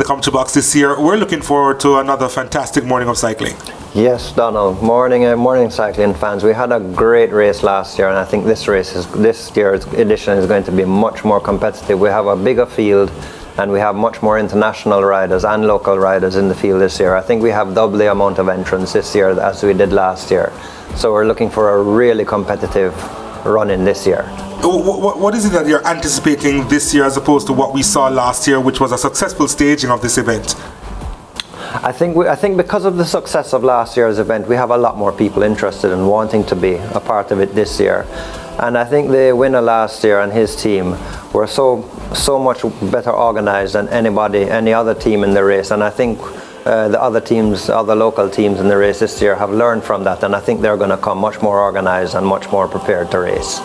commentary box this year. We're looking forward to another fantastic morning of cycling. Yes, Donald. Morning cycling fans. We had a great race last year, and I think this year's edition is going to be much more competitive. We have a bigger field, and we have much more international riders and local riders in the field this year. I think we have double the amount of entrants this year as we did last year. So we're looking for a really competitive run in this year. What is it that you're anticipating this year as opposed to what we saw last year, which was a successful staging of this event? I think because of the success of last year's event, we have a lot more people interested in wanting to be a part of it this year. And I think the winner last year and his team were so much better organized than any other team in the race. And I think the other local teams in the race this year have learned from that, and I think they're going to come much more organized and much more prepared to race.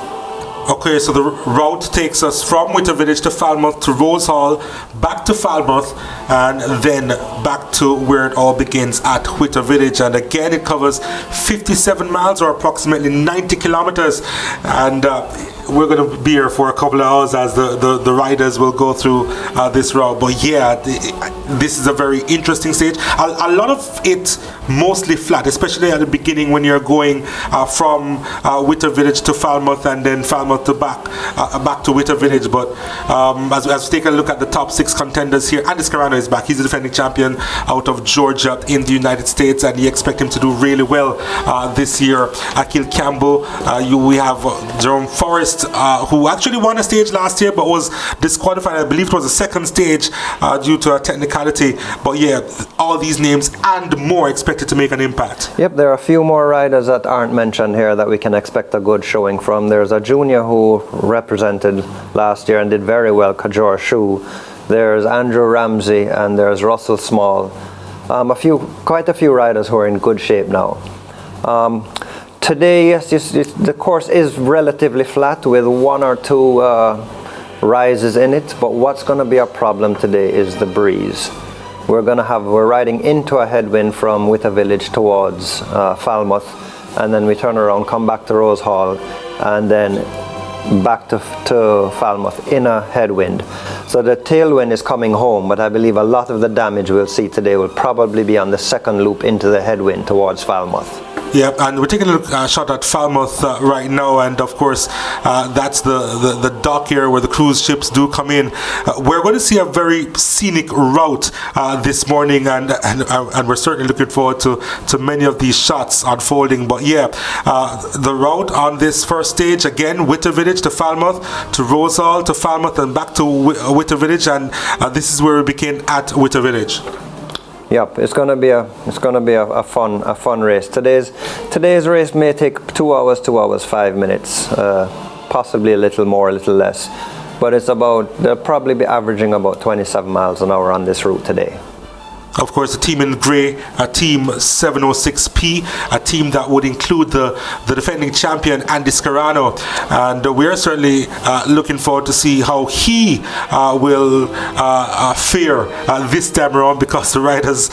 Okay, so the route takes us from Witter Village to Falmouth to Rose Hall, back to Falmouth, and then back to where it all begins at Witter Village. And again, it covers 57 miles or approximately 90 kilometers. And we're going to be here for a couple of hours as the riders will go through this route. But yeah, this is a very interesting stage. A lot of it mostly flat, especially at the beginning when you're going from Witter Village to Falmouth and then Falmouth to back to Witter Village. But as we take a look at the top 6 contenders here, Andy Scarano is back. He's the defending champion out of Georgia in the United States, and you expect him to do really well this year. Akil Campbell, we have Jerome Forrest, who actually won a stage last year but was disqualified. I believe it was a second stage due to a technicality. But yeah, all these names and more expected to make an impact. Yep, there are a few more riders that aren't mentioned here that we can expect a good showing from. There's a junior who represented last year and did very well, Kajor Shu. There's Andrew Ramsey and there's Russell Small. Quite a few riders who are in good shape now. Today, yes, the course is relatively flat with 1 or 2 rises in it, but what's going to be a problem today is the breeze. We're riding into a headwind from Witter Village towards Falmouth, and then we turn around, come back to Rose Hall, and then back to Falmouth in a headwind. So the tailwind is coming home, but I believe a lot of the damage we'll see today will probably be on the second loop into the headwind towards Falmouth. Yeah, and we're taking a shot at Falmouth right now, and of course that's the dock here where the cruise ships do come in. We're going to see a very scenic route this morning, and we're certainly looking forward to many of these shots unfolding. But yeah, the route on this first stage, again, Witter Village to Falmouth, to Rose Hall, to Falmouth, and back to Witter Village, and this is where we begin at Witter Village. Yep, it's gonna be a fun race. Today's race may take 2 hours, 2 hours 5 minutes, possibly a little more, a little less. But they'll probably be averaging about 27 miles an hour on this route today. Of course, the team in grey, Team 706P, a team that would include the defending champion Andy Scarano, and we're certainly looking forward to see how he will fare this time around, because the riders,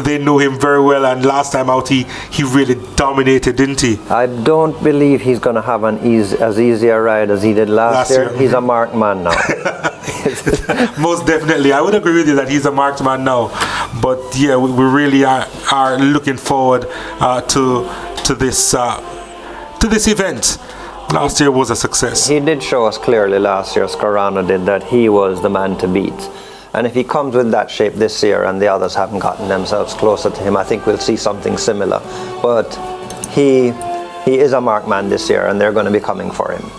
they know him very well, and last time out he really dominated, didn't he? I don't believe he's going to have as easy a ride as he did last year. He's a marked man now. Most definitely, I would agree with you that he's a marked man now. But yeah, we really are looking forward to this event. Last year was a success. He did show us clearly last year, Scarano did, that he was the man to beat. And if he comes with that shape this year and the others haven't gotten themselves closer to him, I think we'll see something similar. But he is a marked man this year, and they're going to be coming for him.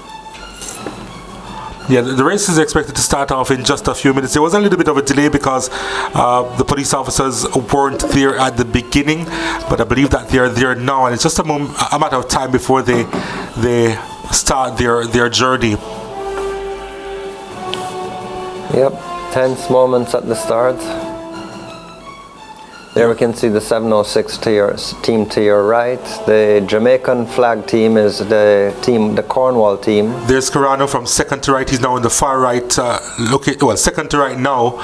Yeah, the race is expected to start off in just a few minutes. There was a little bit of a delay because the police officers weren't there at the beginning, but I believe that they're there now, and it's just a matter of time before they start their journey. Yep, tense moments at the start. There we can see the 706 team to your right. The Jamaican flag team is the Cornwall team. There's Scarano from second to right. He's now in the far right. Second to right now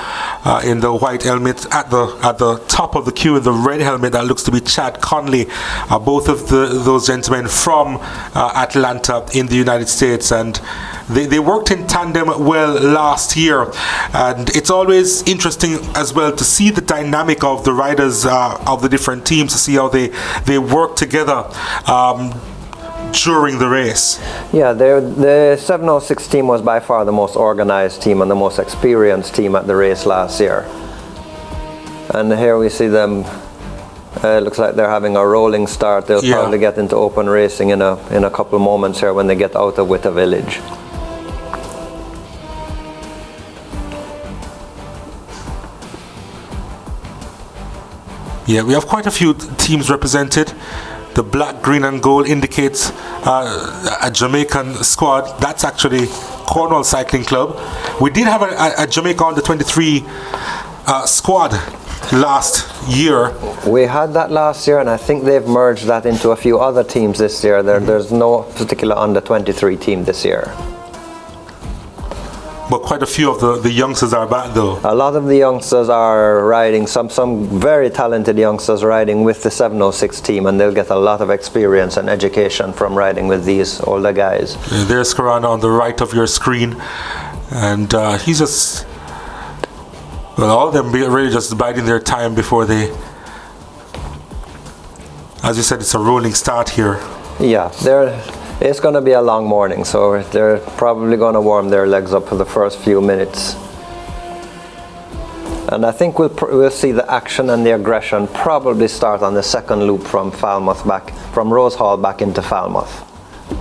in the white helmet. At the top of the queue in the red helmet, that looks to be Chad Conley. Both of those gentlemen from Atlanta in the United States, and they worked in tandem well last year, and it's always interesting as well to see the dynamic of the riders of the different teams, to see how they work together during the race. Yeah, the 706 team was by far the most organized team and the most experienced team at the race last year. And here we see them. It looks like they're having a rolling start. They'll probably get into open racing in a couple of moments here when they get out of Witta Village. Yeah, we have quite a few teams represented. The black, green and gold indicates a Jamaican squad. That's actually Cornwall Cycling Club. We did have a Jamaica under 23 squad last year. We had that last year, and I think they've merged that into a few other teams this year. There's no particular under 23 team this year. But quite a few of the youngsters are back though. A lot of the youngsters are riding, some very talented youngsters riding with the 706 team, and they'll get a lot of experience and education from riding with these older guys. Yeah, there's Karana on the right of your screen, and he's just, well, all of them really just biding their time before they, as you said, it's a rolling start here. Yeah, it's going to be a long morning, so they're probably going to warm their legs up for the first few minutes. And I think we'll see the action and the aggression probably start on the second loop from Rose Hall back into Falmouth.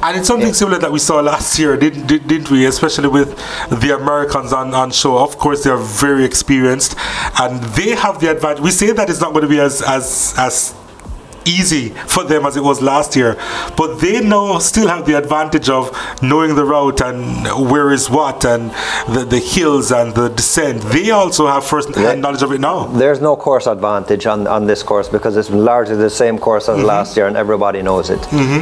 And it's something similar that we saw last year, didn't we? Especially with the Americans on show. Of course, they are very experienced, and they have the advantage. We say that it's not going to be as easy for them as it was last year, but they still have the advantage of knowing the route and where is what, and the hills and the descent. They also have first-hand knowledge of it now. There's no course advantage on this course because it's largely the same course as last year, and everybody knows it.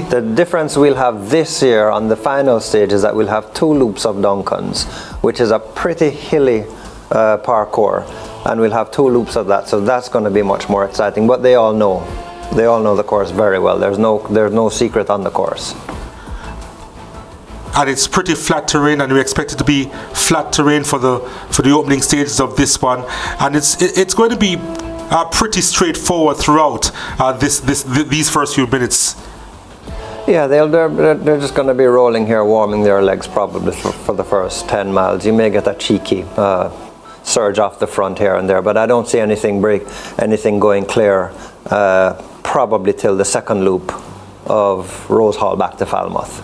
The difference we'll have this year on the final stage is that we'll have 2 loops of Duncans, which is a pretty hilly parkour, and we'll have 2 loops of that, so that's going to be much more exciting. But they all know the course very well. There's no secret on the course. And it's pretty flat terrain, and we expect it to be flat terrain for the opening stages of this one. And it's going to be pretty straightforward throughout these first few minutes. Yeah, they're just going to be rolling here, warming their legs probably for the first 10 miles. You may get a cheeky surge off the front here and there, but I don't see anything going clear probably till the second loop of Rose Hall back to Falmouth.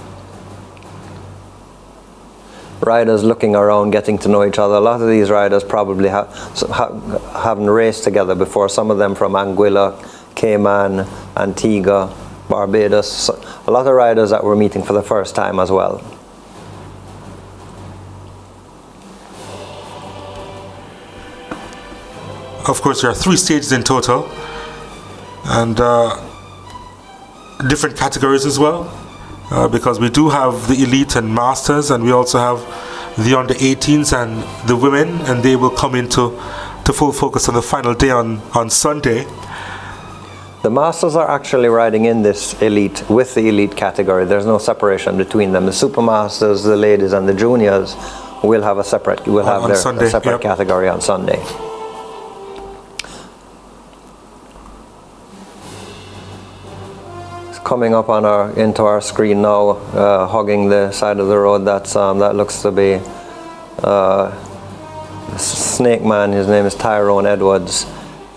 Riders looking around, getting to know each other. A lot of these riders probably haven't raced together before. Some of them from Anguilla, Cayman, Antigua, Barbados. A lot of riders that we're meeting for the first time as well. Of course, there are 3 stages in total, and different categories as well, because we do have the elite and masters, and we also have the under 18s and the women, and they will come into full focus on the final day on Sunday. The masters are actually riding in this elite with the elite category. There's no separation between them. The super masters, the ladies, and the juniors will have a separate category on Sunday. Coming up into our screen now, hugging the side of the road. That looks to be Snake Man. His name is Tyrone Edwards.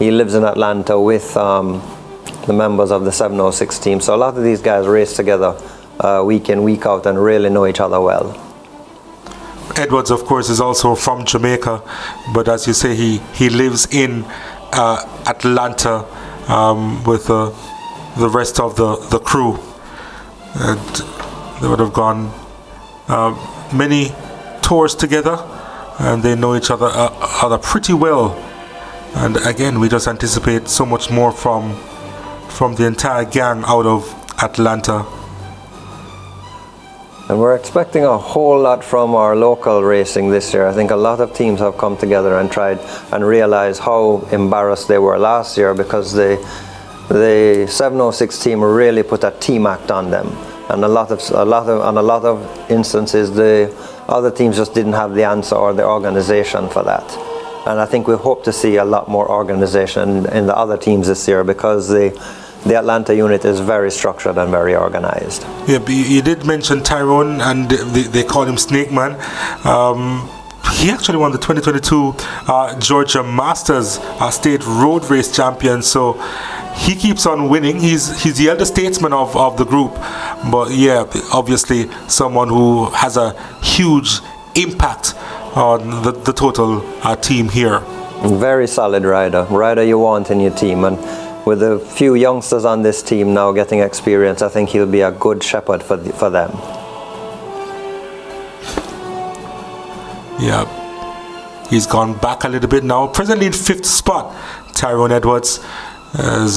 He lives in Atlanta with the members of the 706 team. So a lot of these guys race together week in, week out, and really know each other well. Edwards, of course, is also from Jamaica, but as you say, he lives in Atlanta with the rest of the crew, and they would have gone many tours together, and they know each other pretty well. And again, we just anticipate so much more from the entire gang out of Atlanta. And we're expecting a whole lot from our local racing this year. I think a lot of teams have come together and tried and realized how embarrassed they were last year, because the 706 team really put a team act on them. and a lot of instances the other teams just didn't have the answer or the organization for that. And I think we hope to see a lot more organization in the other teams this year, because the Atlanta unit is very structured and very organized. Yeah, but you did mention Tyrone, and they call him Snake Man. He actually won the 2022 Georgia Masters State Road Race Champion, so he keeps on winning. He's the elder statesman of the group, but yeah, obviously someone who has a huge impact on the total team here. Very solid rider you want in your team, and with a few youngsters on this team now getting experience, I think he'll be a good shepherd for them. Yeah, he's gone back a little bit now. Presently in 5th spot, Tyrone Edwards. As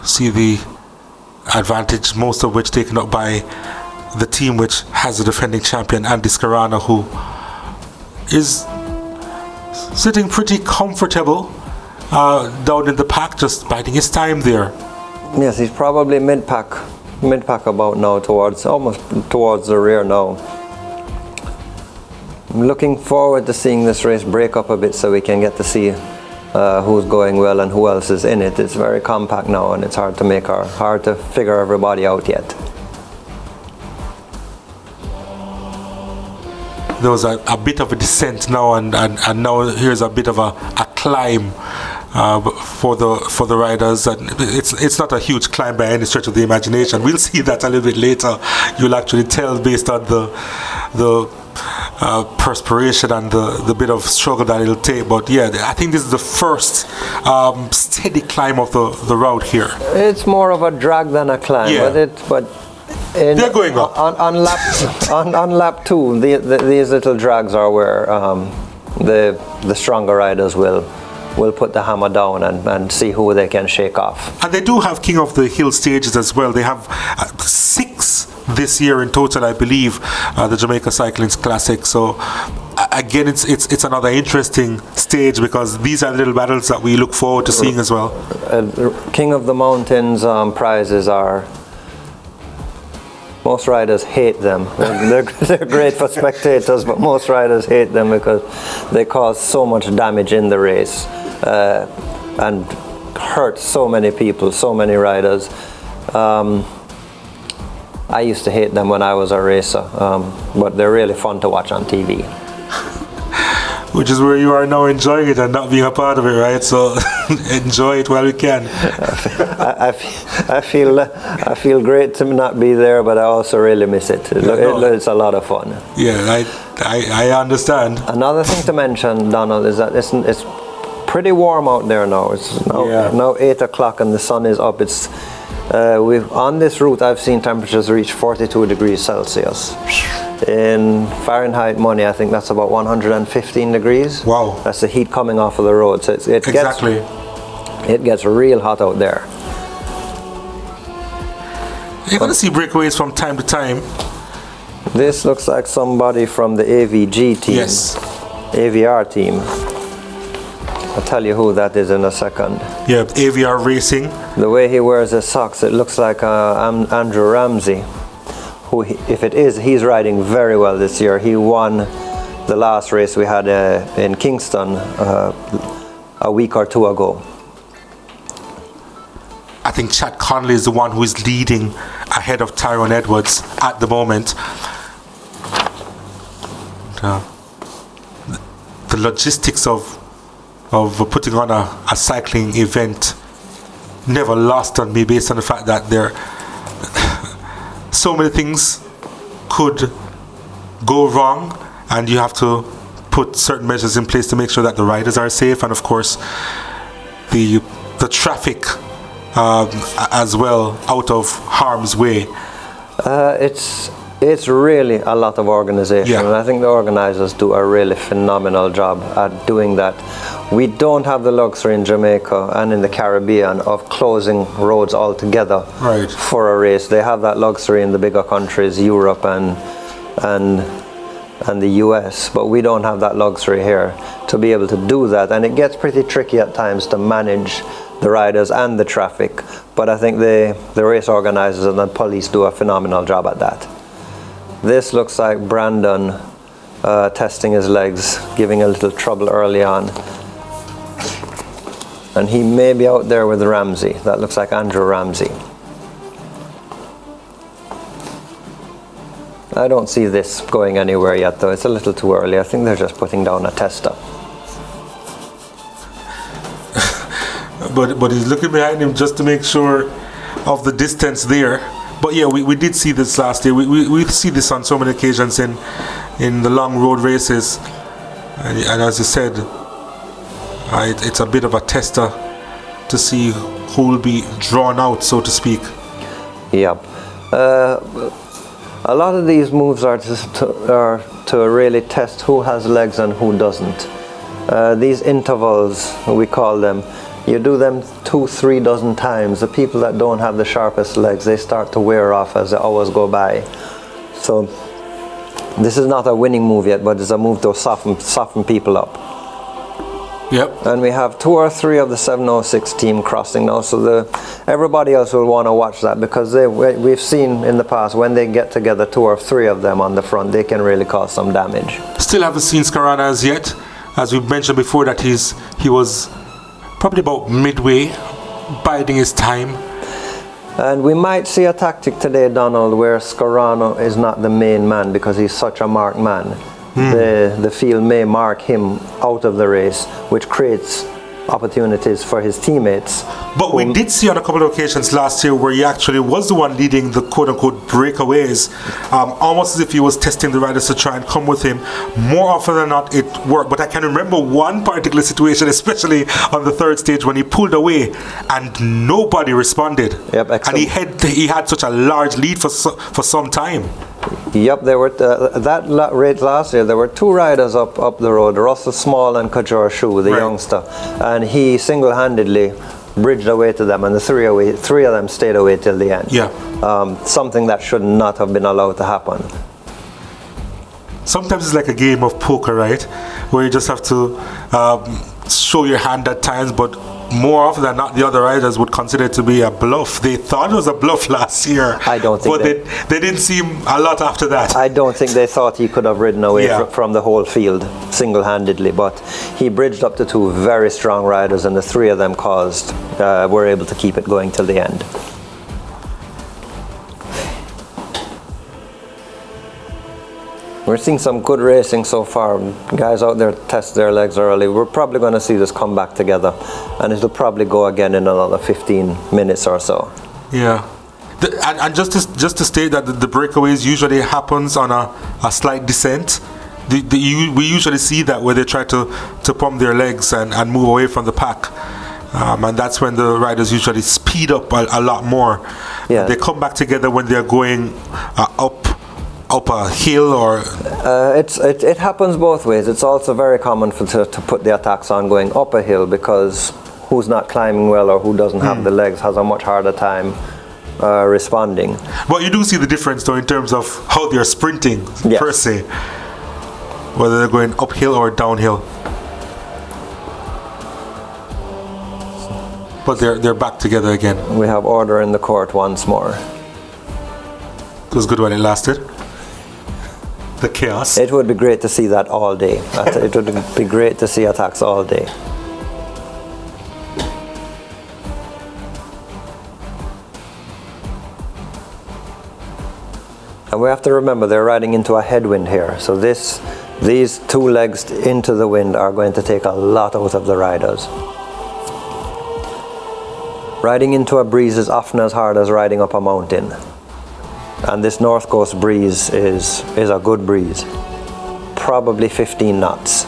see the advantage, most of which taken up by the team which has the defending champion Andy Scarana, who is sitting pretty comfortable down in the pack, just biding his time there. Yes, he's probably mid-pack about now, almost towards the rear now. I'm looking forward to seeing this race break up a bit so we can get to see who's going well and who else is in it. It's very compact now, and it's hard to figure everybody out yet. There was a bit of a descent now, and now here's a bit of a climb for the riders, and it's not a huge climb by any stretch of the imagination. We'll see that a little bit later. You'll actually tell based on the perspiration and the bit of struggle that it'll take. But yeah, I think this is the first steady climb of the route here. It's more of a drag than a climb, yeah. They're going up. On lap 2, these little drags are where the stronger riders will put the hammer down and see who they can shake off. And they do have King of the Hill stages as well. They have 6 this year in total, I believe, the Jamaica Cycling's Classic. So again, it's another interesting stage, because these are little battles that we look forward to seeing as well. King of the Mountains prizes are, most riders hate them. They're great for spectators, but most riders hate them because they cause so much damage in the race and hurt so many people, so many riders. I used to hate them when I was a racer, but they're really fun to watch on TV. Which is where you are now, enjoying it and not being a part of it, right? So enjoy it while you can. I feel great to not be there, but I also really miss it. It's a lot of fun. Yeah, I understand. Another thing to mention, Donald, is that it's pretty warm out there now. It's now 8 o'clock and the sun is up. It's on this route I've seen temperatures reach 42 degrees Celsius. In Fahrenheit money, I think that's about 115 degrees. Wow. That's the heat coming off of the road. So it gets real hot out there. You're going to see breakaways from time to time. This looks like somebody from the AVG team. Yes. AVR team. I'll tell you who that is in a second. Yeah, AVR Racing. The way he wears his socks, it looks like Andrew Ramsey. Who, if it is, he's riding very well this year. He won the last race we had in Kingston a week or 2 ago. I think Chad Conley is the one who is leading ahead of Tyrone Edwards at the moment. The logistics of putting on a cycling event never lost on me, based on the fact that there so many things could go wrong, and you have to put certain measures in place to make sure that the riders are safe, and of course the traffic as well out of harm's way. It's really a lot of organization, yeah. And I think the organizers do a really phenomenal job at doing that. We don't have the luxury in Jamaica and in the Caribbean of closing roads altogether for a race. They have that luxury in the bigger countries, Europe and the US, but we don't have that luxury here to be able to do that, and it gets pretty tricky at times to manage the riders and the traffic. But I think the race organizers and the police do a phenomenal job at that. This looks like Brandon testing his legs, giving a little trouble early on. And he may be out there with Ramsey. That looks like Andrew Ramsey. I don't see this going anywhere yet, though. It's a little too early. I think they're just putting down a tester. But he's looking behind him just to make sure of the distance there. But yeah, we did see this last year. We see this on so many occasions in the long road races. And as you said, it's a bit of a tester to see who will be drawn out, so to speak. Yep. A lot of these moves are to really test who has legs and who doesn't. These intervals, we call them, you do them 2-3 dozen times. The people that don't have the sharpest legs, they start to wear off as the hours go by. So this is not a winning move yet, but it's a move to soften people up. Yep. And we have 2 or 3 of the 706 team crossing now, so everybody else will want to watch that, because we've seen in the past when they get together, 2 or 3 of them on the front, they can really cause some damage. Still haven't seen Scarana as yet. As we mentioned before, that he was probably about midway, biding his time. And we might see a tactic today, Donald, where Scarano is not the main man because he's such a marked man. The field may mark him out of the race, which creates opportunities for his teammates. But we did see on a couple of occasions last year where he actually was the one leading the quote-unquote breakaways, almost as if he was testing the riders to try and come with him. More often than not, it worked. But I can remember one particular situation, especially on the 3rd stage, when he pulled away and nobody responded. Yep, and he had such a large lead for some time. Yep, there were that race last year. There were 2 riders up the road, Russell Small and Kajor Shu, the youngster, and he single-handedly bridged away to them, and the 3 of them stayed away till the end. Yeah, something that should not have been allowed to happen. Sometimes it's like a game of poker, right? Where you just have to show your hand at times, but more often than not, the other riders would consider it to be a bluff. They thought it was a bluff last year. I don't think, but they didn't seem a lot after that. I don't think they thought he could have ridden away from the whole field single-handedly. But he bridged up to 2 very strong riders, and the 3 of them were able to keep it going till the end. We're seeing some good racing so far. Guys out there test their legs early. We're probably going to see this come back together, and it'll probably go again in another 15 minutes or so. Yeah. And just to state that the breakaways usually happens on a slight descent. We usually see that where they try to pump their legs and move away from the pack. And that's when the riders usually speed up a lot more. Yeah. They come back together when they're going up a hill, or it happens both ways. It's also very common to put the attacks on going up a hill, because who's not climbing well or who doesn't have the legs has a much harder time responding. But you do see the difference though in terms of how they're sprinting, per se, whether they're going uphill or downhill. But they're back together again. We have order in the court once more. It was good while it lasted. The chaos. It would be great to see that all day. It would be great to see attacks all day. And we have to remember they're riding into a headwind here. So these 2 legs into the wind are going to take a lot out of the riders. Riding into a breeze is often as hard as riding up a mountain. And this north coast breeze is a good breeze. Probably 15 knots.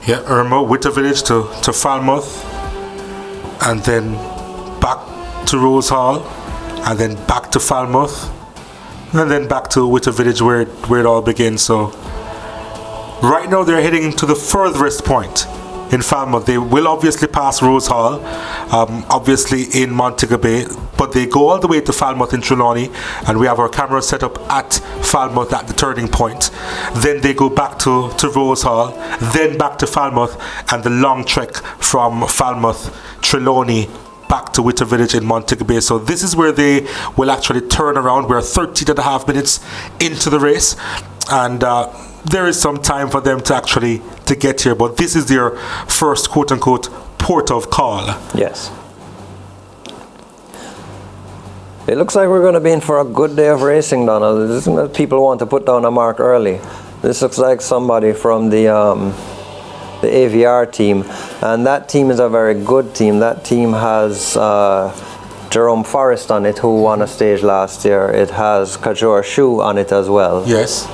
Yeah, Irma, Witter Village to Falmouth, and then back to Rose Hall, and then back to Falmouth, and then back to Witter Village where it all begins. So right now they're heading to the furthest point in Falmouth. They will obviously pass Rose Hall, obviously in Montego Bay, but they go all the way to Falmouth in Trelawney, and we have our camera set up at Falmouth at the turning point. Then they go back to Rose Hall, then back to Falmouth, and the long trek from Falmouth, Trelawney, back to Witter Village in Montego Bay. So this is where they will actually turn around. We're 13.5 minutes into the race, and there is some time for them to get here, but this is their first quote-unquote port of call. Yes. It looks like we're going to be in for a good day of racing, Donald. This is that people want to put down a mark early. This looks like somebody from the AVR team, and that team is a very good team. That team has Jerome Forrest on it, who won a stage last year. It has Kajor Shu on it as well. Yes.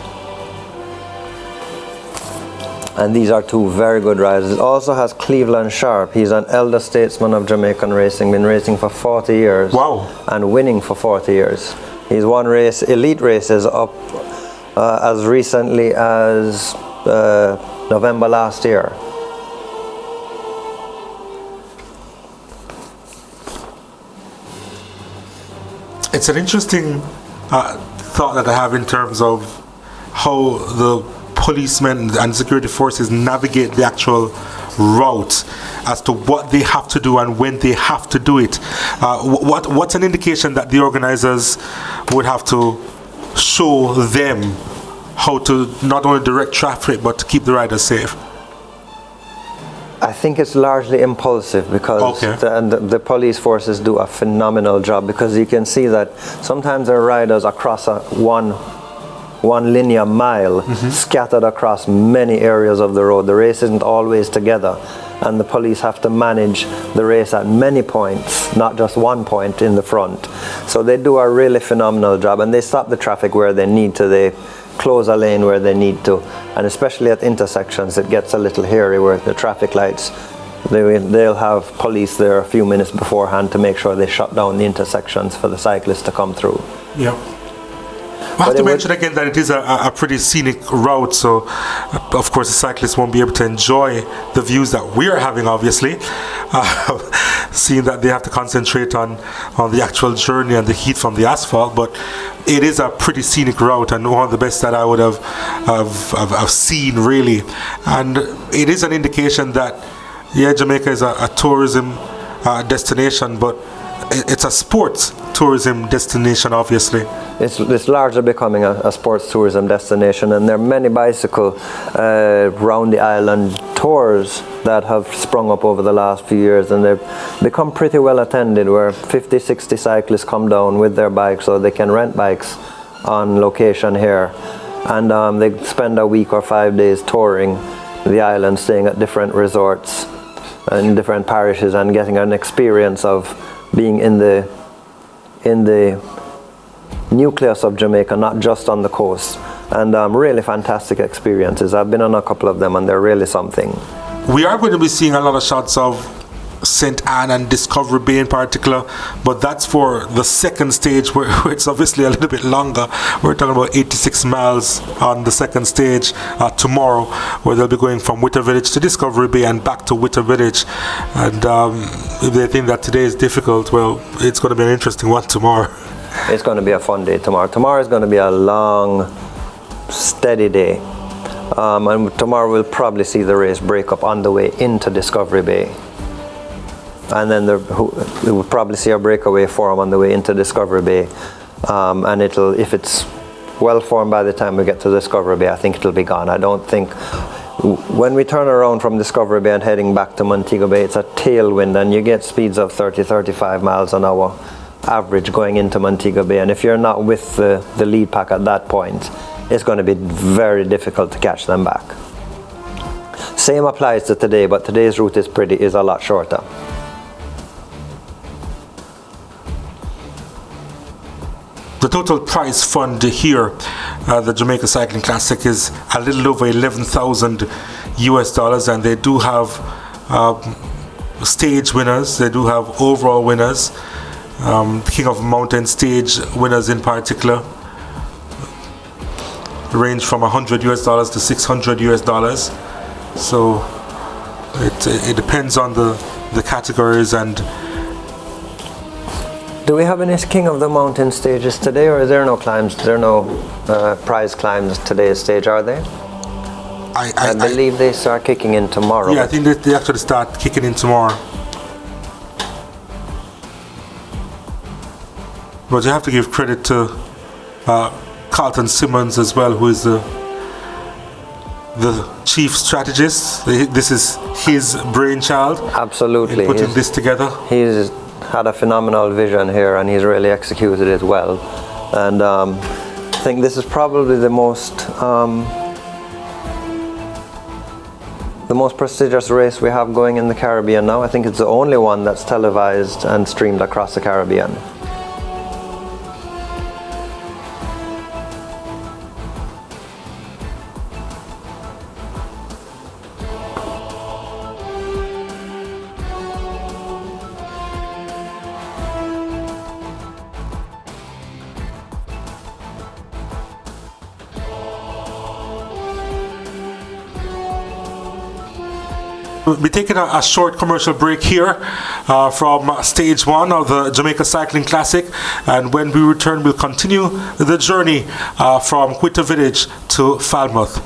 And these are two very good riders. It also has Cleveland Sharp. He's an elder statesman of Jamaican racing, been racing for 40 years. Wow. And winning for 40 years. He's won elite races up as recently as November last year. It's an interesting thought that I have in terms of how the policemen and security forces navigate the actual route as to what they have to do and when they have to do it. What's an indication that the organizers would have to show them how to not only direct traffic but to keep the riders safe? I think it's largely impulsive because the police forces do a phenomenal job, because you can see that sometimes the riders across one linear mile scattered across many areas of the road. The race isn't always together, and the police have to manage the race at many points, not just one point in the front. So they do a really phenomenal job, and they stop the traffic where they need to. They close a lane where they need to, and especially at intersections it gets a little hairy where the traffic lights, they'll have police there a few minutes beforehand to make sure they shut down the intersections for the cyclists to come through. Yeah. I have to mention again that it is a pretty scenic route, so of course the cyclists won't be able to enjoy the views that we are having, obviously, seeing that they have to concentrate on the actual journey and the heat from the asphalt. But it is a pretty scenic route, and one of the best that I would have seen, really. And it is an indication that, yeah, Jamaica is a tourism destination, but it's a sports tourism destination, obviously. It's largely becoming a sports tourism destination, and there are many bicycle round the island tours that have sprung up over the last few years, and they've become pretty well attended, where 50-60 cyclists come down with their bikes, so they can rent bikes on location here, and they spend a week or 5 days touring the island, staying at different resorts in different parishes and getting an experience of being in the nucleus of Jamaica, not just on the coast. And really fantastic experiences. I've been on a couple of them, and they're really something. We are going to be seeing a lot of shots of St. Anne and Discovery Bay in particular, but that's for the second stage, where it's obviously a little bit longer. We're talking about 86 miles on the second stage tomorrow, where they'll be going from Witter Village to Discovery Bay and back to Witter Village. And if they think that today is difficult, well, it's going to be an interesting one tomorrow. It's going to be a fun day tomorrow. Tomorrow is going to be a long, steady day. And tomorrow we'll probably see the race break up on the way into Discovery Bay. And then we'll probably see a breakaway form on the way into Discovery Bay. And if it's well formed by the time we get to Discovery Bay, I think it'll be gone. I don't think, when we turn around from Discovery Bay and heading back to Montego Bay, it's a tailwind, and you get speeds of 30-35 miles an hour average going into Montego Bay. And if you're not with the lead pack at that point, it's going to be very difficult to catch them back. Same applies to today, but today's route is a lot shorter. The total prize fund here, the Jamaica Cycling Classic, is a little over $11,000 US, and they do have stage winners, they do have overall winners, King of Mountain stage winners in particular, range from $100 US to $600 US. So It depends on the categories. And do we have any King of the Mountain stages today, or is there no climbs? There are no prize climbs today's stage, are there? I believe they start kicking in tomorrow. Yeah, I think that they actually start kicking in tomorrow. But you have to give credit to Carlton Simmons as well, who is the chief strategist. This is his brainchild. Absolutely. In putting this together. He's had a phenomenal vision here, and he's really executed it well. And I think this is probably the most prestigious race we have going in the Caribbean now. I think it's the only one that's televised and streamed across the Caribbean. We'll be taking a short commercial break here from stage 1 of the Jamaica Cycling Classic, and when we return we'll continue the journey from Quito Village to Falmouth.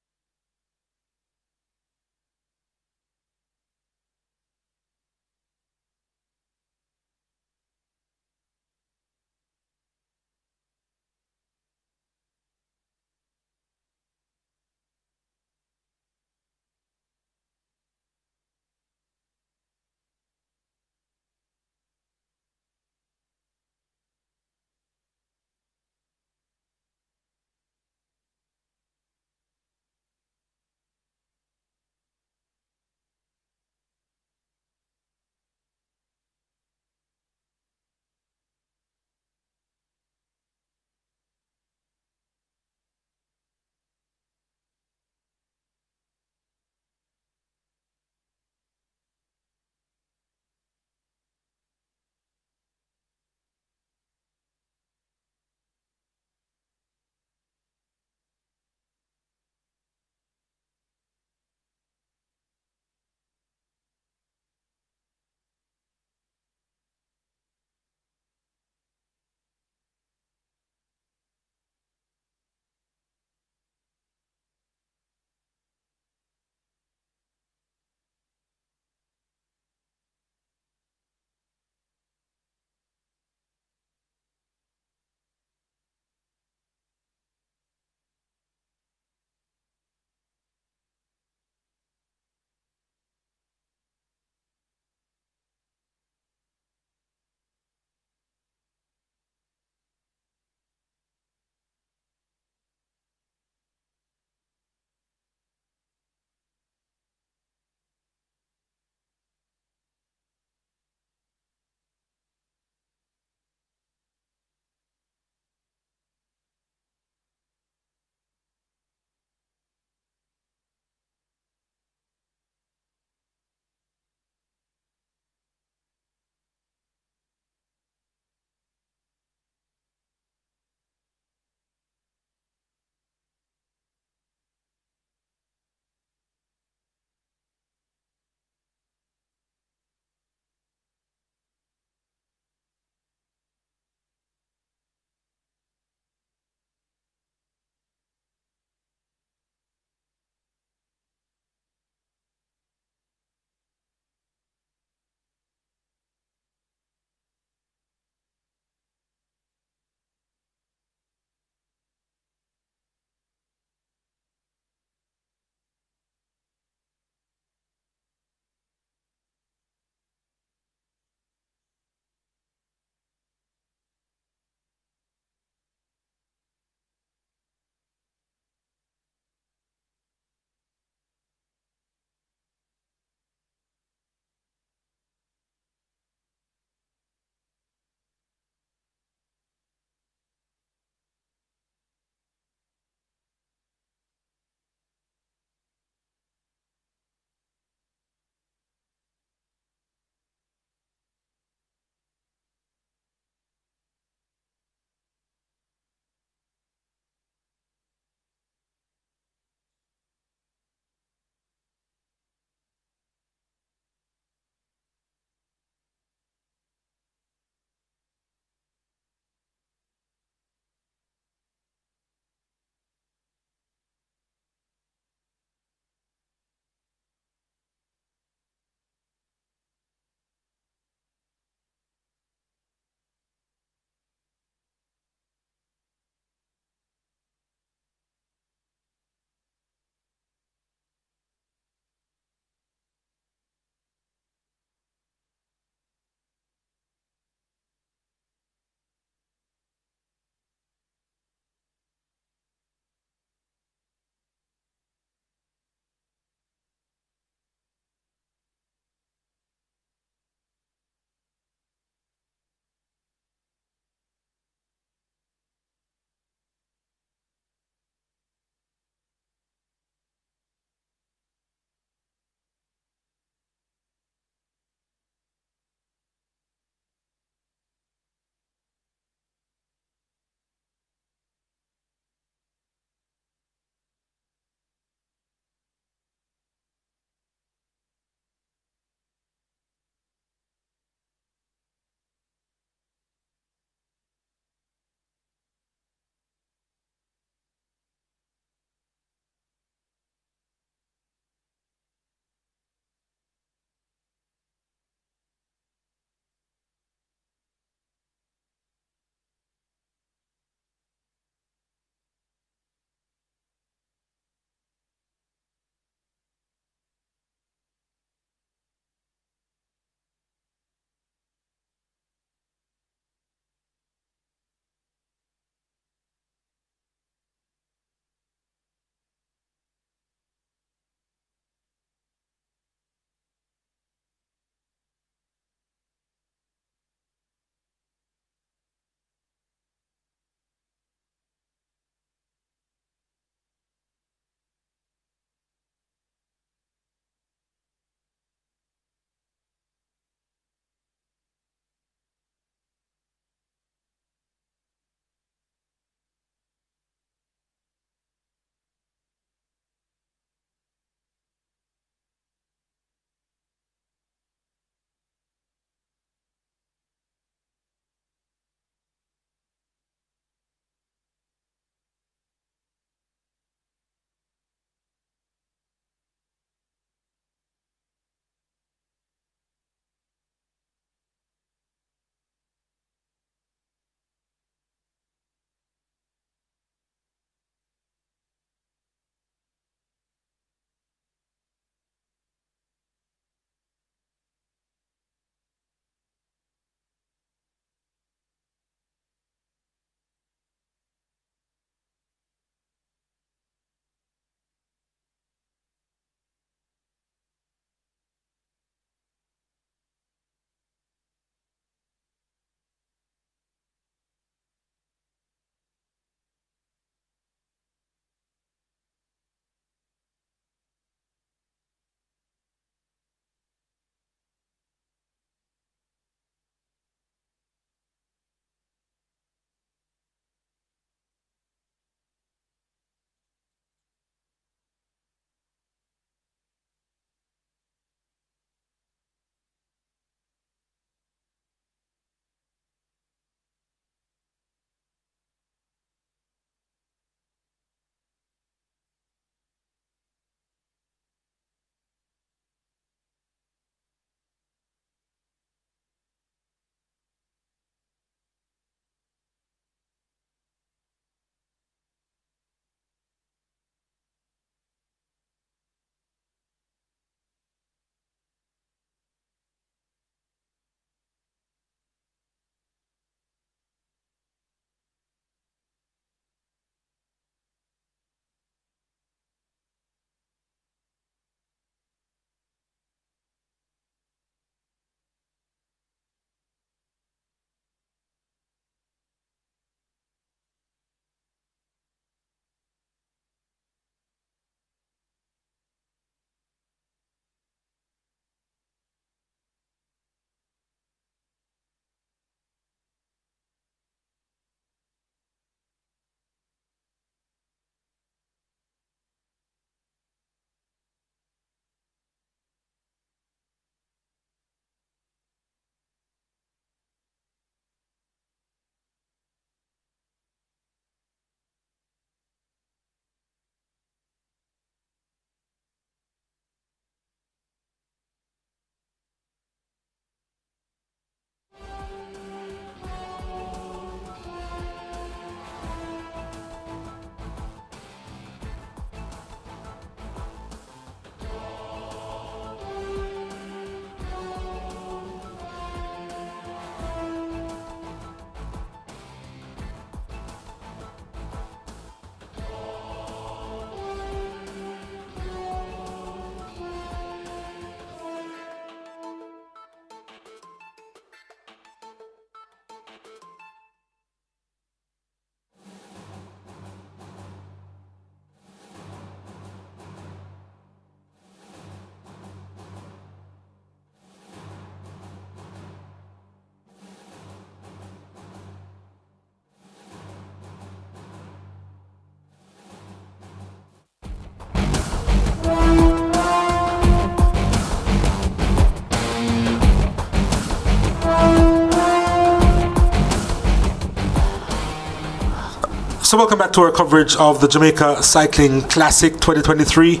So welcome back to our coverage of the Jamaica Cycling Classic 2023,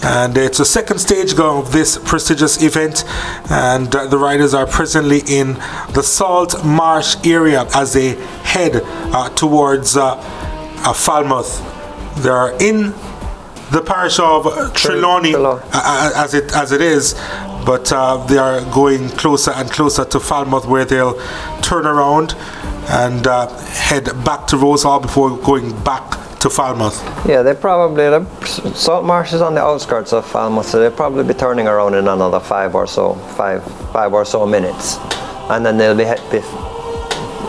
and it's the second stage of this prestigious event, and the riders are presently in the Salt Marsh area as they head towards Falmouth. They're in the parish of Trelawney as it is, but they are going closer and closer to Falmouth, where they'll turn around and head back to Rose Hall before going back to Falmouth. Yeah, the Salt Marsh is on the outskirts of Falmouth, so they'll probably be turning around in another five or so minutes, and then they'll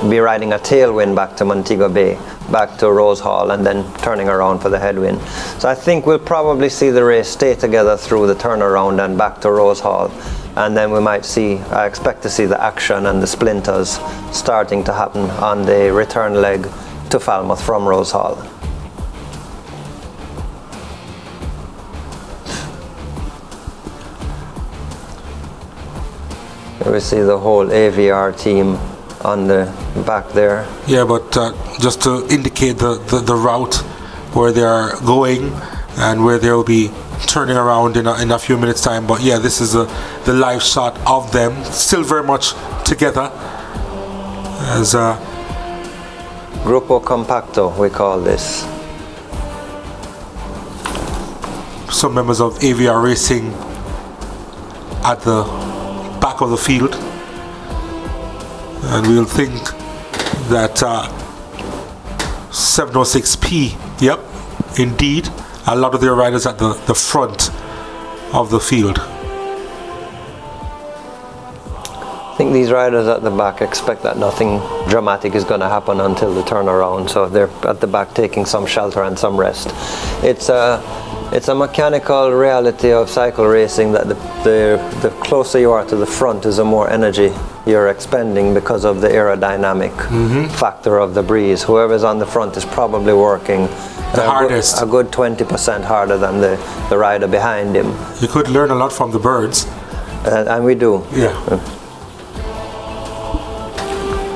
be riding a tailwind back to Montego Bay, back to Rose Hall, and then turning around for the headwind. So I think we'll probably see the race stay together through the turnaround and back to Rose Hall, and then I expect to see the action and the splinters starting to happen on the return leg to Falmouth from Rose Hall. Here we see the whole AVR team on the back there. Yeah, but just to indicate the route where they are going and where they'll be turning around in a few minutes time. But yeah, this is the live shot of them, still very much together as Gruppo Compacto, we call this. Some members of AVR Racing at the back of the field, and we'll think that 706P, yep, indeed, a lot of their riders at the front of the field. I think these riders at the back expect that nothing dramatic is going to happen until the turnaround, so they're at the back taking some shelter and some rest. It's a mechanical reality of cycle racing that the closer you are to the front is the more energy you're expending because of the aerodynamic factor of the breeze. Whoever's on the front is probably working the hardest. A good 20% harder than the rider behind him. You could learn a lot from the birds. And we do. Yeah.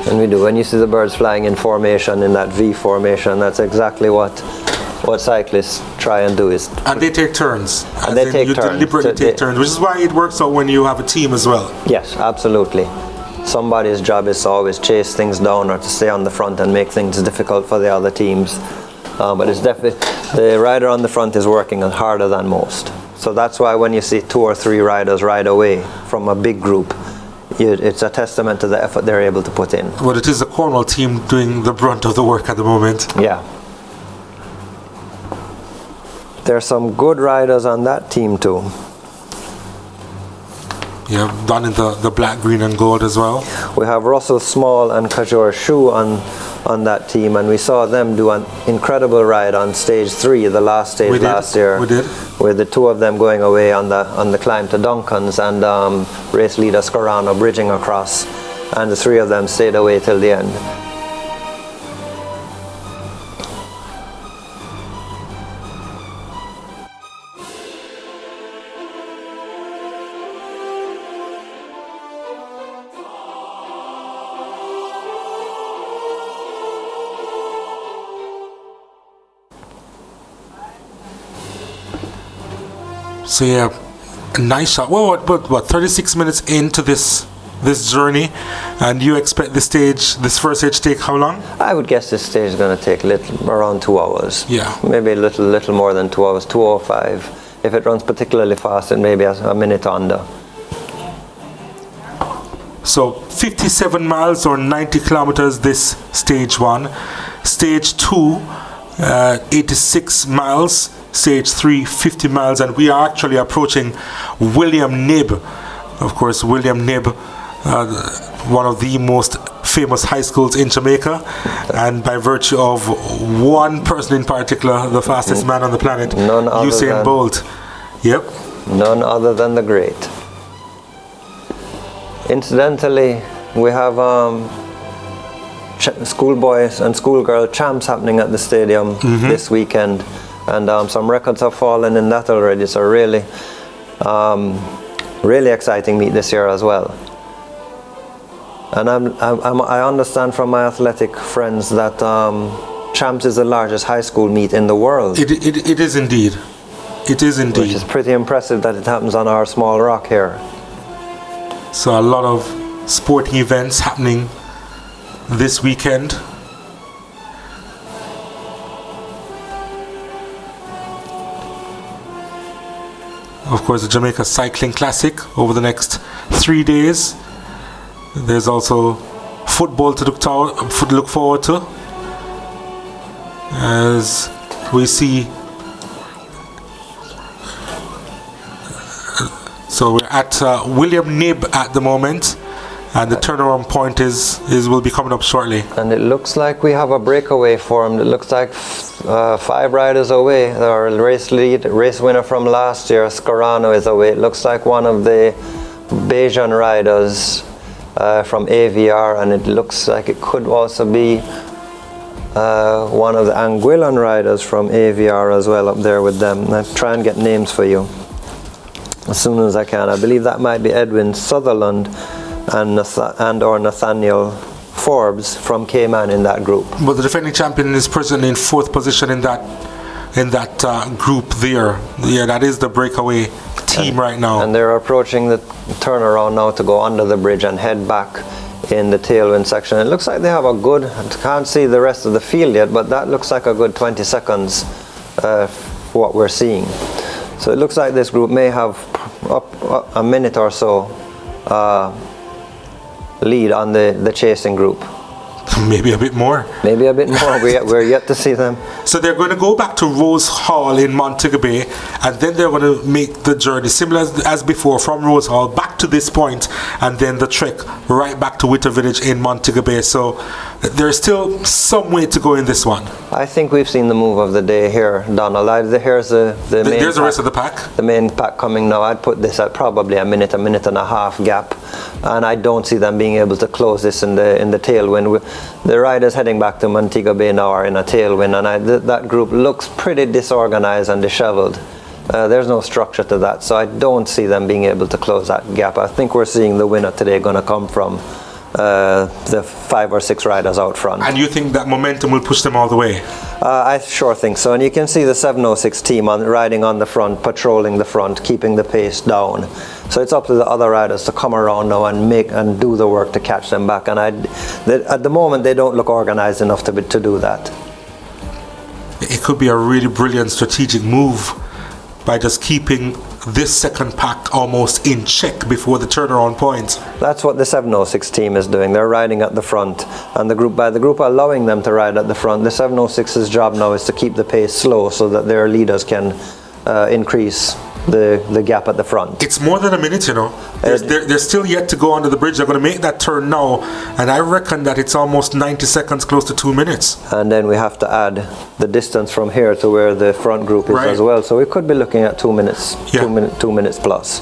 And we do. When you see the birds flying in formation, in that V formation, that's exactly what cyclists try and do. And they take turns. And they take turns. Deliberately take turns, which is why it works out when you have a team as well. Yes, absolutely. Somebody's job is to always chase things down or to stay on the front and make things difficult for the other teams. But it's definitely, the rider on the front is working harder than most. So that's why when you see 2 or 3 riders ride away from a big group, it's a testament to the effort they're able to put in. Well, it is the Cornwall team doing the brunt of the work at the moment. Yeah. There's some good riders on that team too. Yeah, done in the black, green and gold as well. We have Russell Small and Kajor Shu on that team, and we saw them do an incredible ride on stage 3, the last stage last year. We did. With the 2 of them going away on the climb to Duncan's and race leader Scorano bridging across, and the 3 of them stayed away till the end. So yeah, a nice shot. Well, what 36 minutes into this journey, and you expect this first stage to take how long? I would guess this stage is going to take around 2 hours. Yeah. Maybe a little more than 2 hours, 2:05. If it runs particularly fast, it may be a minute under. So 57 miles or 90 kilometers this stage 1. Stage 2, 86 miles. Stage 3, 50 miles, and we are actually approaching William Knibb. Of course, William Knibb, one of the most famous high schools in Jamaica, and by virtue of one person in particular, the fastest man on the planet, Usain Bolt. Yep. None other than the great. Incidentally, we have schoolboys and schoolgirl champs happening at the stadium this weekend. And some records have fallen in that already. It's a really exciting meet this year as well. And I understand from my athletic friends that Champs is the largest high school meet in the world. It is indeed. It is indeed. Which is pretty impressive that it happens on our small rock here. So a lot of sporting events happening this weekend. Of course, the Jamaica Cycling Classic over the next 3 days. There's also football to look forward to, as we see. So we're at William Knibb at the moment, and the turnaround point will be coming up shortly. And it looks like we have a breakaway formed. It looks like 5 riders away. Our race winner from last year, Scorano, is away. It looks like one of the Bajan riders from AVR, and it looks like it could also be one of the Anguillan riders from AVR as well up there with them. I'll try and get names for you as soon as I can. I believe that might be Edwin Sutherland and or Nathaniel Forbes from Cayman in that group. But the defending champion is presently in 4th position in that group there. Yeah, that is the breakaway team right now. And they're approaching the turnaround now to go under the bridge and head back in the tailwind section. It looks like they have a good, I can't see the rest of the field yet, but that looks like a good 20 seconds for what we're seeing. So it looks like this group may have up a minute or so lead on the chasing group. Maybe a bit more. Maybe a bit more. We're yet to see them. So they're going to go back to Rose Hall in Montego Bay, and then they're going to make the journey similar as before from Rose Hall back to this point, and then the trek right back to Witter Village in Montego Bay. So there's still some way to go in this one. I think we've seen the move of the day here, Donald. Here's the main There's the pack, rest of the pack. The main pack coming now. I'd put this at probably a minute and a half gap, and I don't see them being able to close this in the tailwind. The riders heading back to Montego Bay now are in a tailwind, and that group looks pretty disorganized and disheveled. There's no structure to that, so I don't see them being able to close that gap. I think we're seeing the winner today going to come from the 5 or 6 riders out front. And you think that momentum will push them all the way? I sure think so. And you can see the 706 team riding on the front, patrolling the front, keeping the pace down. So it's up to the other riders to come around now and do the work to catch them back. And at the moment, they don't look organized enough to do that. It could be a really brilliant strategic move by just keeping this second pack almost in check before the turnaround point. That's what the 706 team is doing. They're riding at the front, and the group allowing them to ride at the front, the 706's job now is to keep the pace slow so that their leaders can increase the gap at the front. It's more than a minute, you know. They're still yet to go under the bridge. They're going to make that turn now, and I reckon that it's almost 90 seconds, close to 2 minutes. And then we have to add the distance from here to where the front group is as well. So we could be looking at 2 minutes, yeah. 2 minutes plus.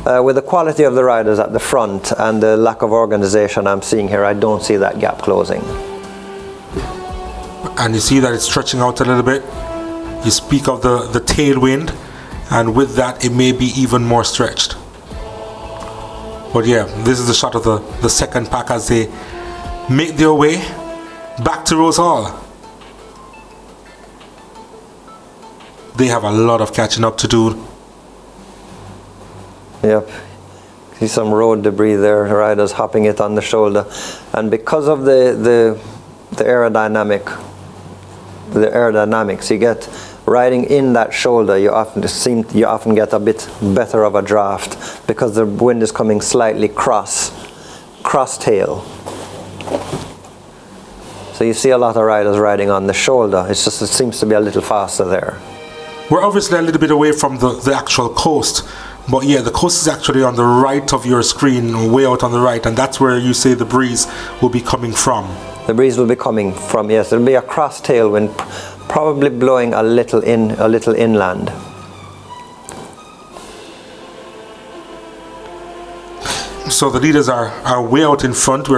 With the quality of the riders at the front and the lack of organization I'm seeing here, I don't see that gap closing. And you see that it's stretching out a little bit. You speak of the tailwind, and with that it may be even more stretched. But yeah, this is the shot of the second pack as they make their way back to Rose Hall. They have a lot of catching up to do. Yep. See some road debris there, riders hopping it on the shoulder. And because of the aerodynamics, you get riding in that shoulder, you often get a bit better of a draft because the wind is coming slightly cross tail. So you see a lot of riders riding on the shoulder. It seems to be a little faster there. We're obviously a little bit away from the actual coast, but yeah, the coast is actually on the right of your screen, way out on the right, and that's where you say the breeze will be coming from. The breeze will be coming from, yes, there'll be a cross tailwind, probably blowing a little inland. So the leaders are way out in front. What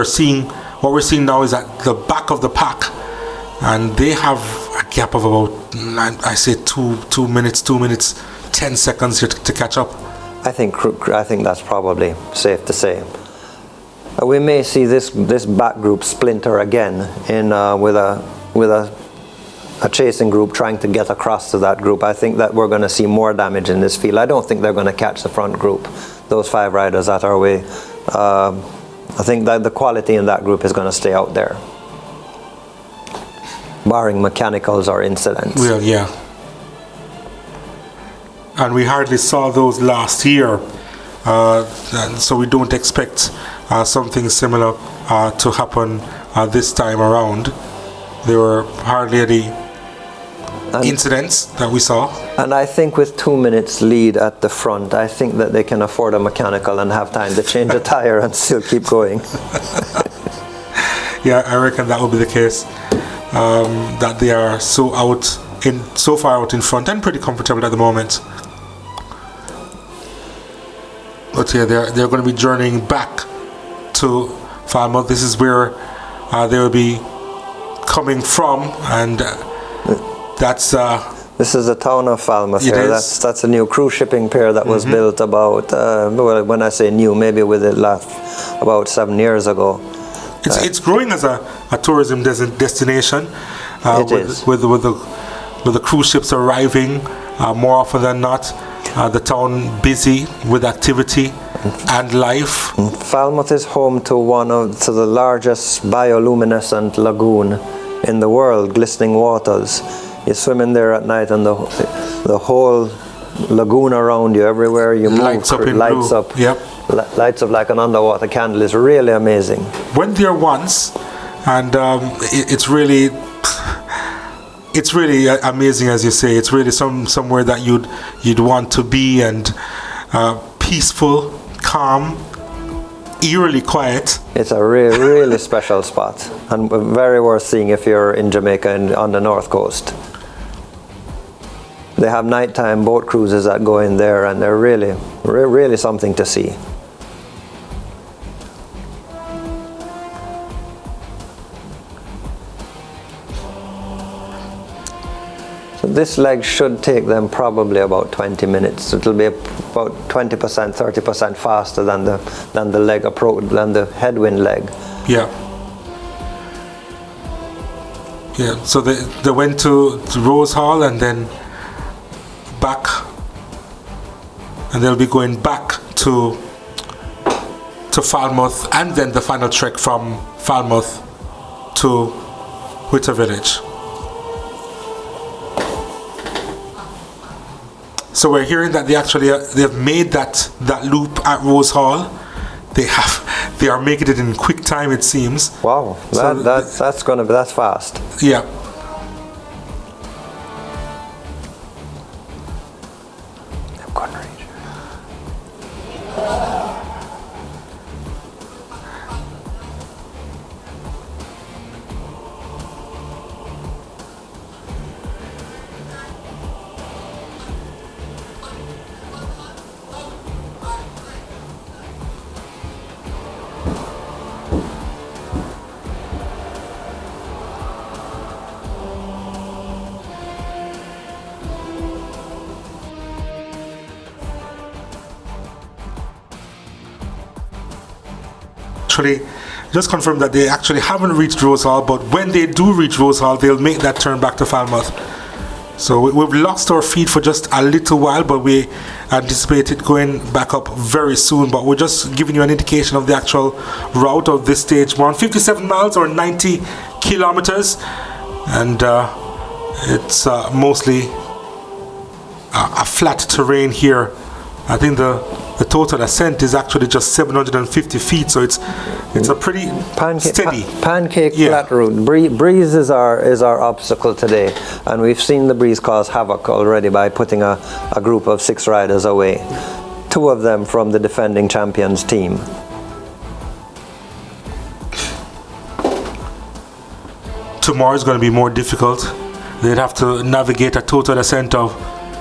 we're seeing now is at the back of the pack, and they have a gap of about, I say 2 minutes, 10 seconds here to catch up. I think that's probably safe to say. We may see this back group splinter again in with a chasing group trying to get across to that group. I think that we're going to see more damage in this field. I don't think they're going to catch the front group, those 5 riders that are away. I think that the quality in that group is going to stay out there, barring mechanicals or incidents. Well, yeah. And we hardly saw those last year, and so we don't expect something similar to happen this time around. There were hardly any incidents that we saw. And I think with 2 minutes lead at the front, I think that they can afford a mechanical and have time to change a tire and still keep going. Yeah, I reckon that will be the case. That they are so far out in front and pretty comfortable at the moment. But yeah, they're going to be journeying back to Falmouth. This is where they will be coming from, and that's this is the town of Falmouth here. That's a new cruise shipping pier that was built about well, when I say new, maybe with it last about 7 years ago. It's growing as a tourism destination. With the cruise ships arriving more often than not. The town busy with activity and life. Falmouth is home to the largest bioluminescent lagoon in the world, glistening waters. You swim in there at night, and the whole lagoon around you, everywhere you move, lights up. Yep. Lights up like an underwater candle. Is really amazing. Went there once, and it's really amazing, as you say. It's really somewhere that you'd want to be, and peaceful, calm, eerily quiet. It's a really special spot, and very worth seeing if you're in Jamaica and on the north coast. They have nighttime boat cruises that go in there, and they're really something to see. This leg should take them probably about 20 minutes. It'll be about 20%, 30% faster than the headwind leg. Yeah. Yeah. So they went to Rose Hall and then back, and they'll be going back to Falmouth, and then the final trek from Falmouth to Whitter Village. So we're hearing that they've made that loop at Rose Hall. They are making it in quick time, it seems. Wow, that's fast. Yeah. Actually, just confirm that they actually haven't reached Rose Hall, but when they do reach Rose Hall, they'll make that turn back to Falmouth. So we've lost our feed for just a little while, but we anticipate it going back up very soon. But we're just giving you an indication of the actual route of this stage. We're on 57 miles or 90 kilometers, and it's mostly a flat terrain here. I think the total ascent is actually just 750 feet, so it's a pretty steady pancake flat route. Breeze is our obstacle today, and we've seen the breeze cause havoc already by putting a group of 6 riders away, 2 of them from the defending champions team. Tomorrow is going to be more difficult. They'd have to navigate a total ascent of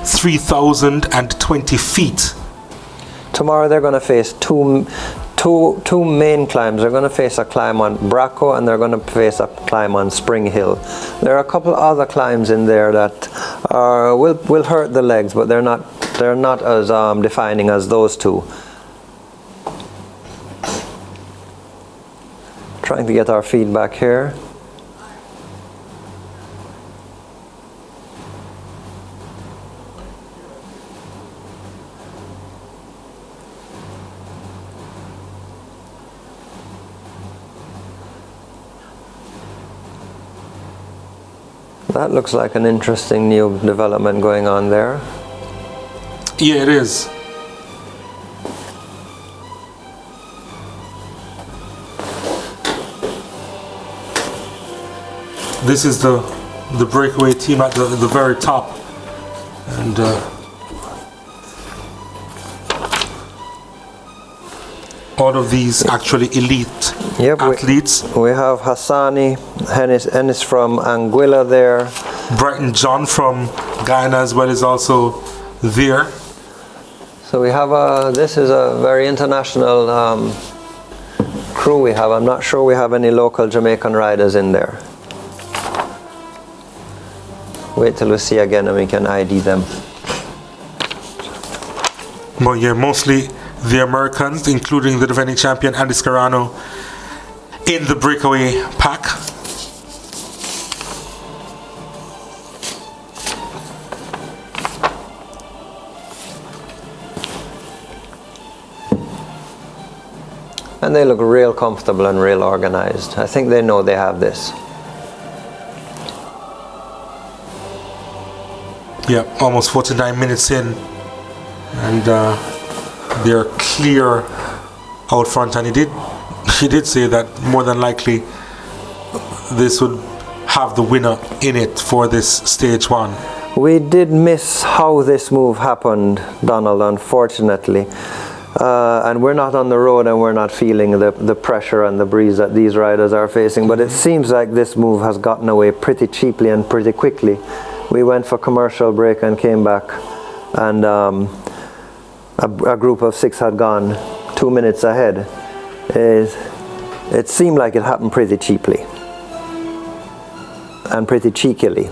3,020 feet. Tomorrow they're going to face two main climbs. They're going to face a climb on Braco, and they're going to face a climb on Spring Hill. There are a couple other climbs in there that will hurt the legs, but they're not as defining as those 2. Trying to get our feedback here. That looks like an interesting new development going on there. Yeah, it is. This is the breakaway team at the very top, and all of these actually elite athletes. We have Hassani Ennis from Anguilla there. Brighton John from Guyana as well is also there. So we have this is a very international crew we have. I'm not sure we have any local Jamaican riders in there. Wait till we see again and we can ID them. Well, yeah, mostly the Americans, including the defending champion Andy Scarano in the breakaway pack. And they look real comfortable and real organized. I think they know they have this. Yeah, almost 49 minutes in, and they're clear out front. And he did say that more than likely this would have the winner in it for this stage one. We did miss how this move happened, Donald, unfortunately. And we're not on the road and we're not feeling the pressure and the breeze that these riders are facing. But it seems like this move has gotten away pretty cheaply and pretty quickly. We went for commercial break and came back, and a group of 6 had gone 2 minutes ahead. It seemed like it happened pretty cheaply and pretty cheekily.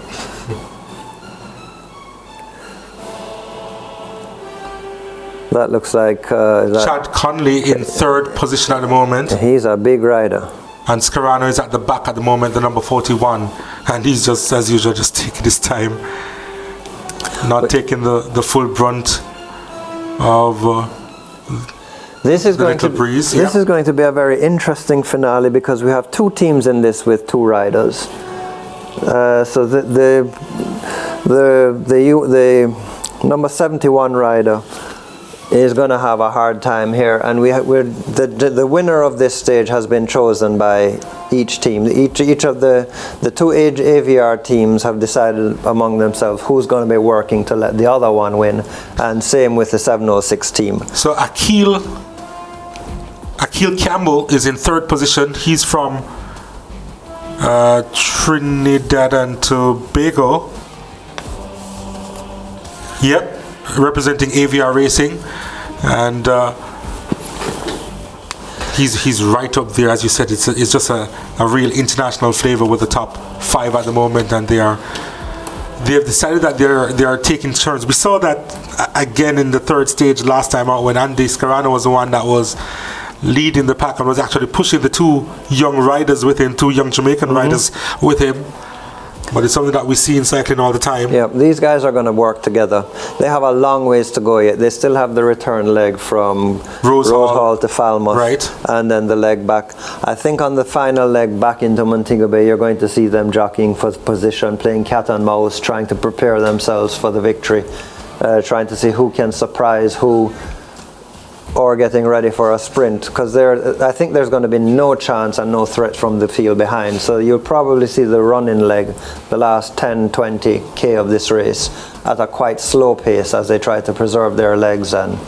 That looks like Chad Conley in third position at the moment. He's a big rider. And Scarano is at the back at the moment, the number 41. And he's just, as usual, just taking his time. Not taking the full brunt of this is going to breeze. This is going to be a very interesting finale because we have 2 teams in this with 2 riders. So the number 71 rider is going to have a hard time here, and the winner of this stage has been chosen by each team. Each of the 2 AVR teams have decided among themselves who's going to be working to let the other one win, and same with the 706 team. So Akil Campbell is in third position. He's from Trinidad and Tobago. Yep, representing AVR Racing, and he's right up there, as you said. It's just a real international flavor with the top 5 at the moment, and they've decided that they are taking turns. We saw that again in the third stage last time out when Andy Scarano was the one that was leading the pack and was actually pushing the 2 young riders with him, 2 young Jamaican riders with him. But it's something that we see in cycling all the time. Yeah, these guys are going to work together. They have a long ways to go yet. They still have the return leg from Rose Hall to Falmouth, right, and then the leg back. I think on the final leg back into Montego Bay, you're going to see them jockeying for position, playing cat and mouse, trying to prepare themselves for the victory, trying to see who can surprise who, or getting ready for a sprint, because I think there's going to be no chance and no threat from the field behind. So you'll probably see the running leg, the last 10-20k of this race, at a quite slow pace as they try to preserve their legs and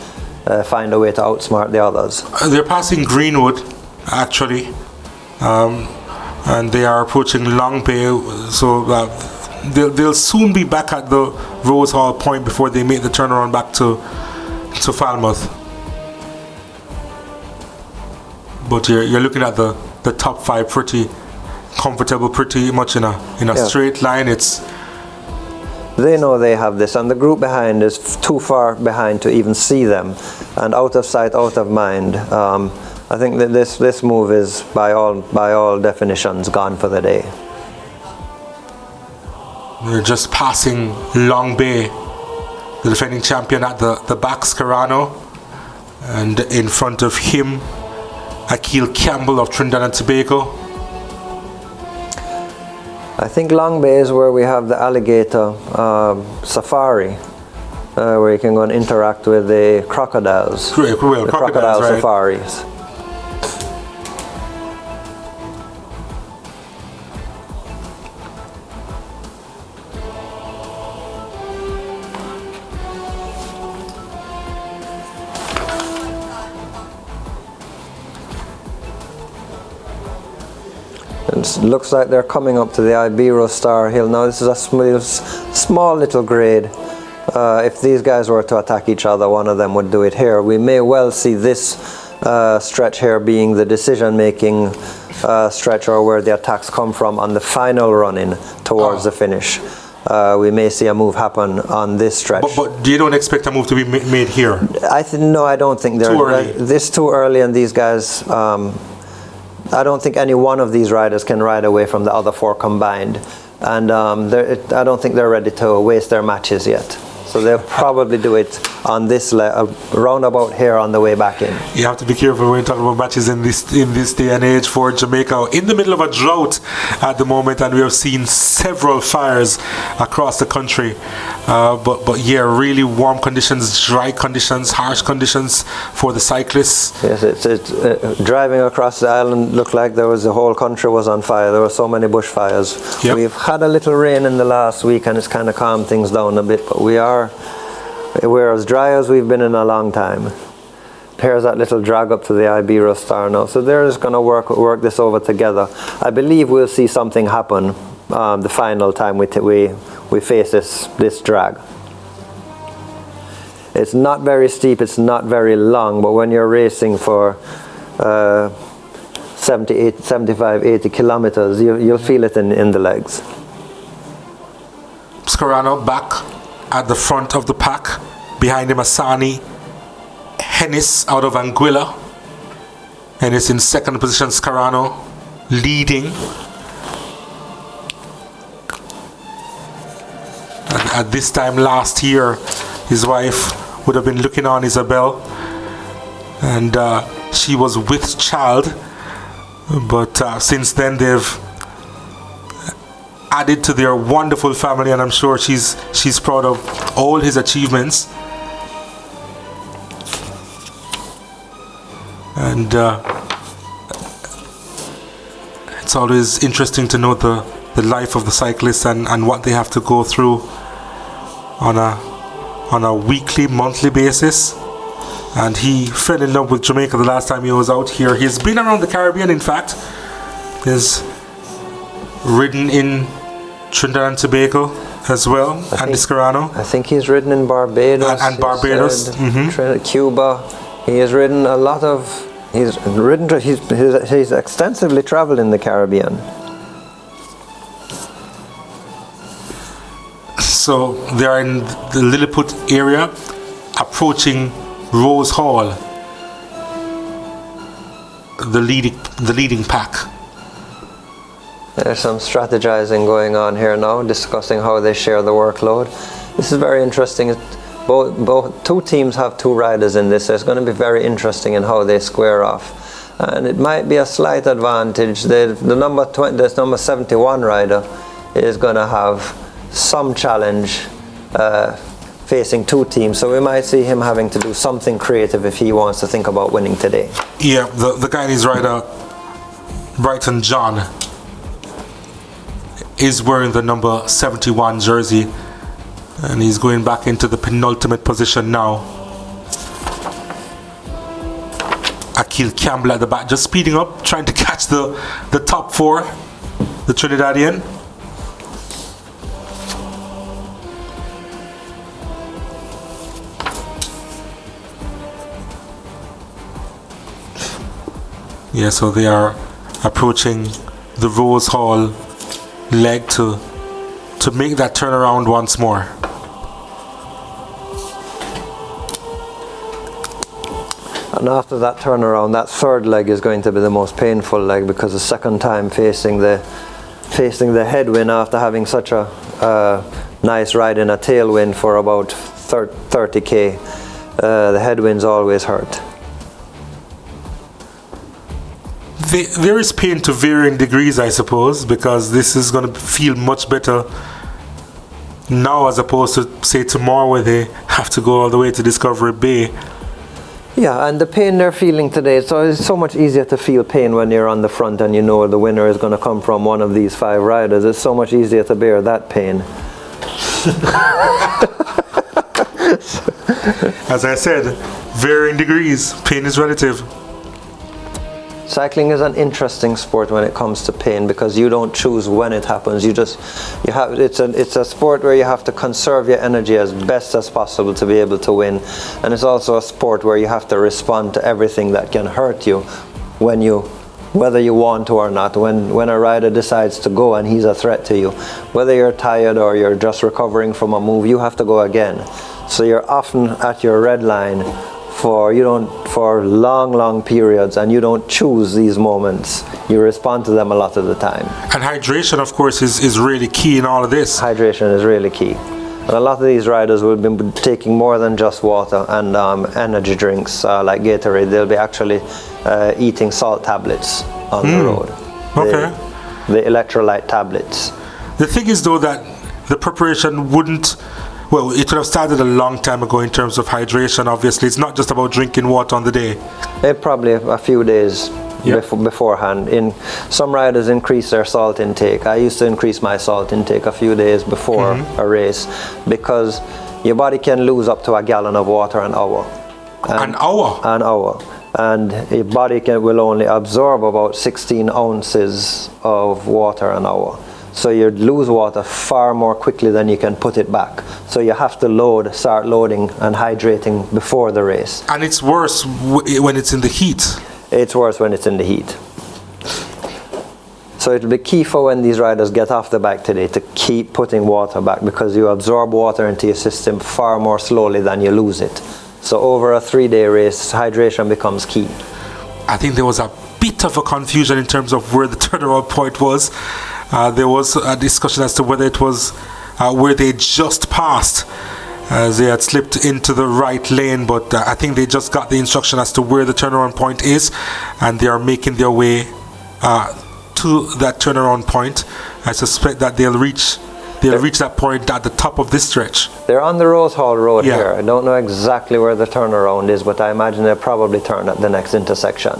find a way to outsmart the others. They're passing Greenwood, actually, and they are approaching Long Bay, so they'll soon be back at the Rose Hall point before they make the turnaround back to Falmouth. But you're looking at the top 5 pretty comfortable, pretty much in a straight line. They know they have this, and the group behind is too far behind to even see them, and out of sight, out of mind. I think that this move is by all definitions gone for the day. We're just passing Long Bay, the defending champion, at the back, Scarano, and in front of him, Akil Campbell of Trinidad and Tobago. I think Long Bay is where we have the alligator safari, where you can go and interact with the crocodiles. Great, well, the crocodile right. safaris. It looks like they're coming up to the Ibero Star Hill. Now this is a small little grade. If these guys were to attack each other, one of them would do it here. We may well see this stretch here being the decision-making stretch, or where the attacks come from on the final run-in towards the finish. We may see a move happen on this stretch. But you don't expect a move to be made here? No, I don't think they're too early. This too early, and these guys. I don't think any one of these riders can ride away from the other four combined, and I don't think they're ready to waste their matches yet. So they'll probably do it on this roundabout here on the way back in. You have to be careful when you talk about matches in this day and age for Jamaica. In the middle of a drought at the moment, and we have seen several fires across the country. But yeah, really warm conditions, dry conditions, harsh conditions for the cyclists. Yes, it's driving across the island looked like the whole country was on fire. There were so many bushfires. Yep. We've had a little rain in the last week, and it's kind of calmed things down a bit, but we're as dry as we've been in a long time. Here's that little drag up to the Ibero Star now. So they're just going to work this over together. I believe we'll see something happen the final time we face this drag. It's not very steep, it's not very long, but when you're racing for 75, 80 kilometers, you'll feel it in the legs. Scarano back at the front of the pack. Behind him, Asani Hennis out of Anguilla. Hennis in second position, Scarano leading. And at this time last year, his wife would have been looking on Isabel, and she was with child, but since then they've added to their wonderful family, and I'm sure she's proud of all his achievements. And it's always interesting to know the life of the cyclists and what they have to go through on a weekly, monthly basis. And he fell in love with Jamaica the last time he was out here. He's been around the Caribbean, in fact. He's ridden in Trinidad and Tobago as well, and Scarano. I think he's ridden in Barbados. And Barbados. Cuba. He has ridden a lot of. He's extensively traveled in the Caribbean. So they are in the Lilliput area, approaching Rose Hall, the leading pack. There's some strategizing going on here now, discussing how they share the workload. This is very interesting. Both two teams have two riders in this, so it's going to be very interesting in how they square off. And it might be a slight advantage. The number 71 rider is going to have some challenge facing two teams, so we might see him having to do something creative if he wants to think about winning today. Yeah, the Guyanese rider, Brighton John, is wearing the number 71 jersey, and he's going back into the penultimate position now. Akil Campbell at the back, just speeding up, trying to catch the top four, the Trinidadian. Yeah, so they are approaching the Rose Hall leg to make that turnaround once more. And after that turnaround, that third leg is going to be the most painful leg, because the second time facing the headwind after having such a nice ride in a tailwind for about 30k, the headwinds always hurt. There is pain to varying degrees, I suppose, because this is going to feel much better now as opposed to, say, tomorrow, where they have to go all the way to Discovery Bay. Yeah, and the pain they're feeling today, it's so much easier to feel pain when you're on the front and you know the winner is going to come from one of these 5 riders. It's so much easier to bear that pain. As I said, varying degrees, pain is relative. Cycling is an interesting sport when it comes to pain, because you don't choose when it happens. It's a sport where you have to conserve your energy as best as possible to be able to win, and it's also a sport where you have to respond to everything that can hurt you whether you want to or not. When a rider decides to go and he's a threat to you, whether you're tired or you're just recovering from a move, you have to go again. So you're often at your red line for long periods, and you don't choose these moments. You respond to them a lot of the time. And hydration, of course, is really key in all of this. Hydration is really key. And a lot of these riders will be taking more than just water and energy drinks like Gatorade. They'll be actually eating salt tablets on the road. Okay. The electrolyte tablets. The thing is, though, that the preparation wouldn't... Well, it would have started a long time ago in terms of hydration, obviously. It's not just about drinking water on the day. Probably a few days beforehand. Some riders increase their salt intake. I used to increase my salt intake a few days before a race, because your body can lose up to a gallon of water an hour. An hour? An hour. And your body will only absorb about 16 ounces of water an hour. So you lose water far more quickly than you can put it back. So you have to start loading and hydrating before the race. And it's worse when it's in the heat. It's worse when it's in the heat. So it'll be key for when these riders get off the bike today to keep putting water back, because you absorb water into your system far more slowly than you lose it. So over a 3-day race, hydration becomes key. I think there was a bit of a confusion in terms of where the turnaround point was. There was a discussion as to whether it was where they just passed, as they had slipped into the right lane, but I think they just got the instruction as to where the turnaround point is, and they are making their way to that turnaround point. I suspect that they'll reach that point at the top of this stretch. They're on the Rose Hall Road here. I don't know exactly where the turnaround is, but I imagine they'll probably turn at the next intersection.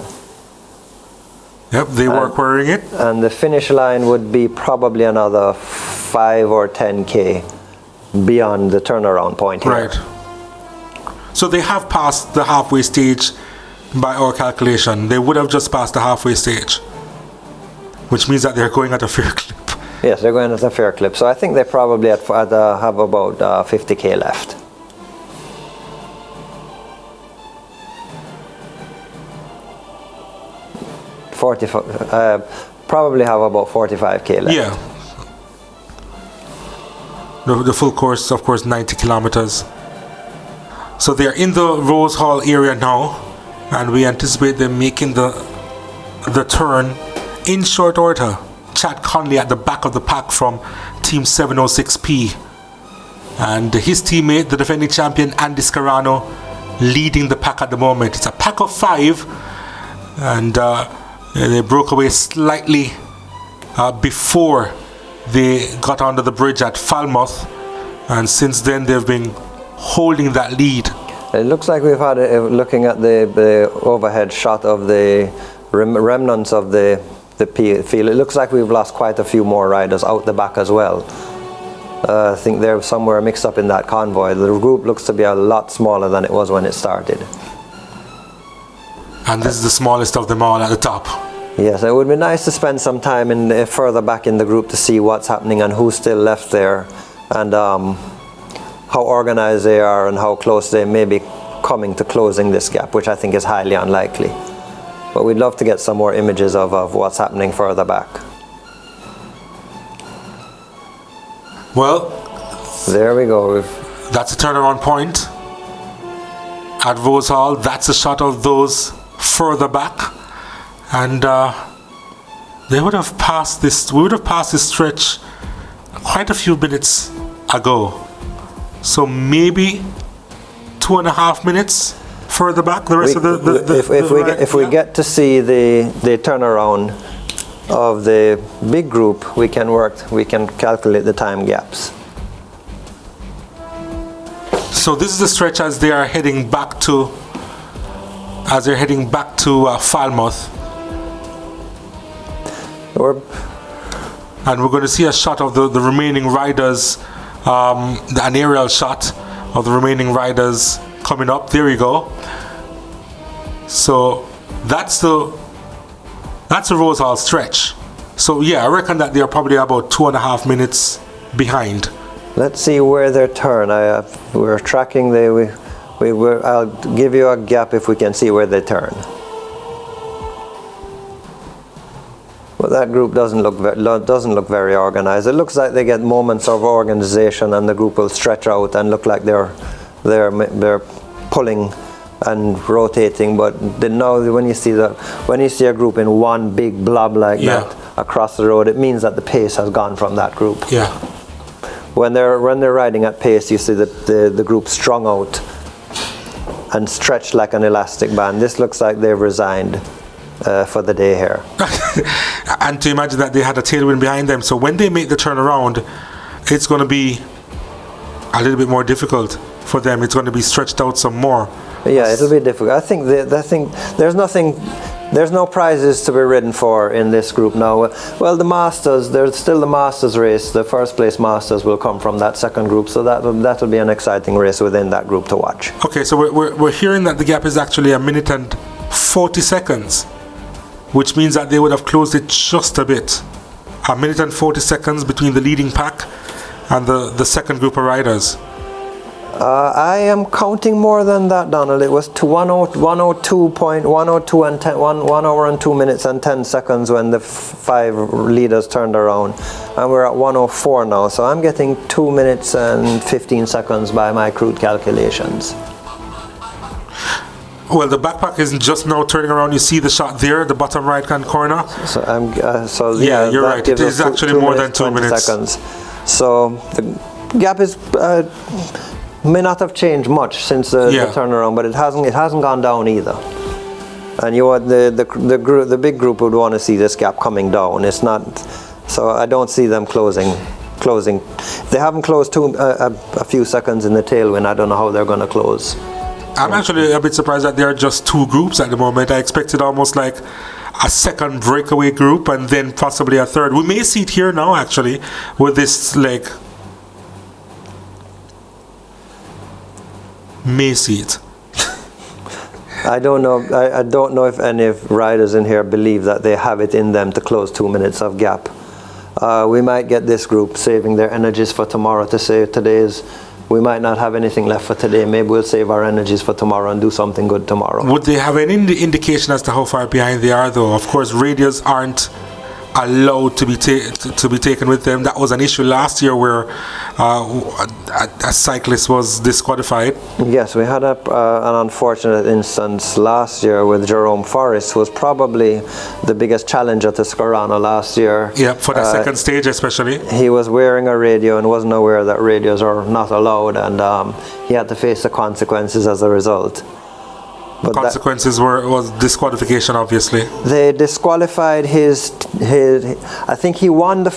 Yep, they were querying it. And the finish line would be probably another 5 or 10k beyond the turnaround point here. Right. So they have passed the halfway stage by our calculation. They would have just passed the halfway stage, which means that they're going at a fair clip. Yes, they're going at a fair clip. So I think they probably have about 50k left. Probably have about 45k left. Yeah. The full course, of course, 90 kilometers. So they're in the Rose Hall area now, and we anticipate them making the turn in short order. Chad Conley at the back of the pack from Team 706P, and his teammate, the defending champion Andy Scarano, leading the pack at the moment. It's a pack of 5, and they broke away slightly before they got onto the bridge at Falmouth, and since then they've been holding that lead. It looks like we've had, looking at the overhead shot of the remnants of the field, it looks like we've lost quite a few more riders out the back as well. I think they're somewhere mixed up in that convoy. The group looks to be a lot smaller than it was when it started. And this is the smallest of them all at the top. Yes, it would be nice to spend some time further back in the group to see what's happening and who's still left there, and how organized they are and how close they may be coming to closing this gap, which I think is highly unlikely. But we'd love to get some more images of what's happening further back. Well, there we go. That's a turnaround point. at Rose Hall. That's a shot of those further back, and they would have passed this. We would have passed this stretch quite a few minutes ago. So maybe 2.5 minutes further back. The rest of if we get to see the turnaround of the big group, we can calculate the time gaps. So this is the stretch as they are heading back to Falmouth. And we're going to see a shot of the remaining riders, an aerial shot of the remaining riders coming up. There we go. So that's the Rose Hall stretch. So yeah, I reckon that they're probably about 2.5 minutes behind. Let's see where they turn. We're tracking I'll give you a gap if we can see where they turn. Well, that group doesn't look very organized. It looks like they get moments of organization, and the group will stretch out and look like they're pulling and rotating. But now, when you see a group in one big blob like that across the road, it means that the pace has gone from that group. Yeah. When they're riding at pace, you see that the group strung out and stretched like an elastic band. This looks like they've resigned for the day here. And to imagine that they had a tailwind behind them, so when they make the turnaround, it's going to be a little bit more difficult for them. It's going to be stretched out some more. Yeah, it'll be difficult. I think there's no prizes to be ridden for in this group now. Well, the Masters, there's still the Masters race. The first place Masters will come from that second group, so that will be an exciting race within that group to watch. Okay, so we're hearing that the gap is actually 1 minute and 40 seconds, which means that they would have closed it just a bit. 1 minute and 40 seconds between the leading pack and the second group of riders. I am counting more than that, Donald. It was 102 and 1 hour and 2 minutes and 10 seconds when the 5 leaders turned around, and we're at 104 now. So I'm getting 2 minutes and 15 seconds by my crude calculations. Well, the backpack isn't just now turning around. You see the shot there, the bottom right-hand corner. So yeah, you're right. It is actually more than 2 minutes. Seconds. So the gap is may not have changed much since the turnaround, but it hasn't gone down either. And the big group would want to see this gap coming down. It's not. So I don't see them closing. They haven't closed a few seconds in the tailwind. I don't know how they're going to close. I'm actually a bit surprised that there are just 2 groups at the moment. I expected almost like a second breakaway group and then possibly a third. We may see it here now, actually, with this leg. May see it. I don't know. I don't know if any riders in here believe that they have it in them to close 2 minutes of gap. We might get this group saving their energies for tomorrow to say we might not have anything left for today. Maybe we'll save our energies for tomorrow and do something good tomorrow. Would they have any indication as to how far behind they are, though? Of course, radios aren't allowed to be taken with them. That was an issue last year where a cyclist was disqualified. Yes, we had an unfortunate instance last year with Jerome Forrest, who was probably the biggest challenger to Scorano last year. Yeah, for the second stage especially. He was wearing a radio and wasn't aware that radios are not allowed, and he had to face the consequences as a result. But consequences was disqualification, obviously. They disqualified his. I think he won a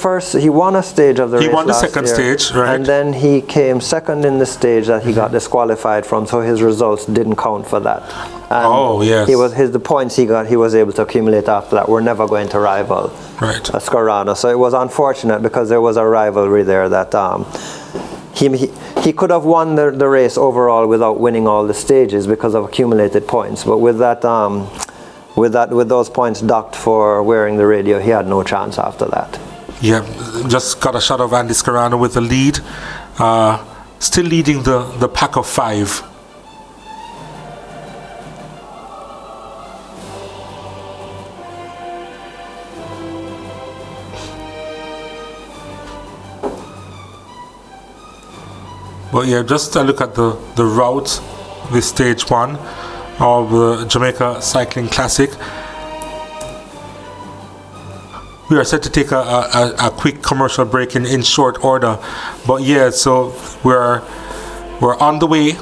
stage of the race. He won the second stage, right? And then he came second in the stage that he got disqualified from, so his results didn't count for that. And yes. The points he got, he was able to accumulate after that. We're never going to rival Scorano. So it was unfortunate because there was a rivalry there that he could have won the race overall without winning all the stages because of accumulated points. But with those points docked for wearing the radio, he had no chance after that. Yeah, just got a shot of Andy Scorano with the lead, still leading the pack of 5. But yeah, just a look at the route this stage 1 of the Jamaica Cycling Classic. We are set to take a quick commercial break in short order, but yeah, so we're on the way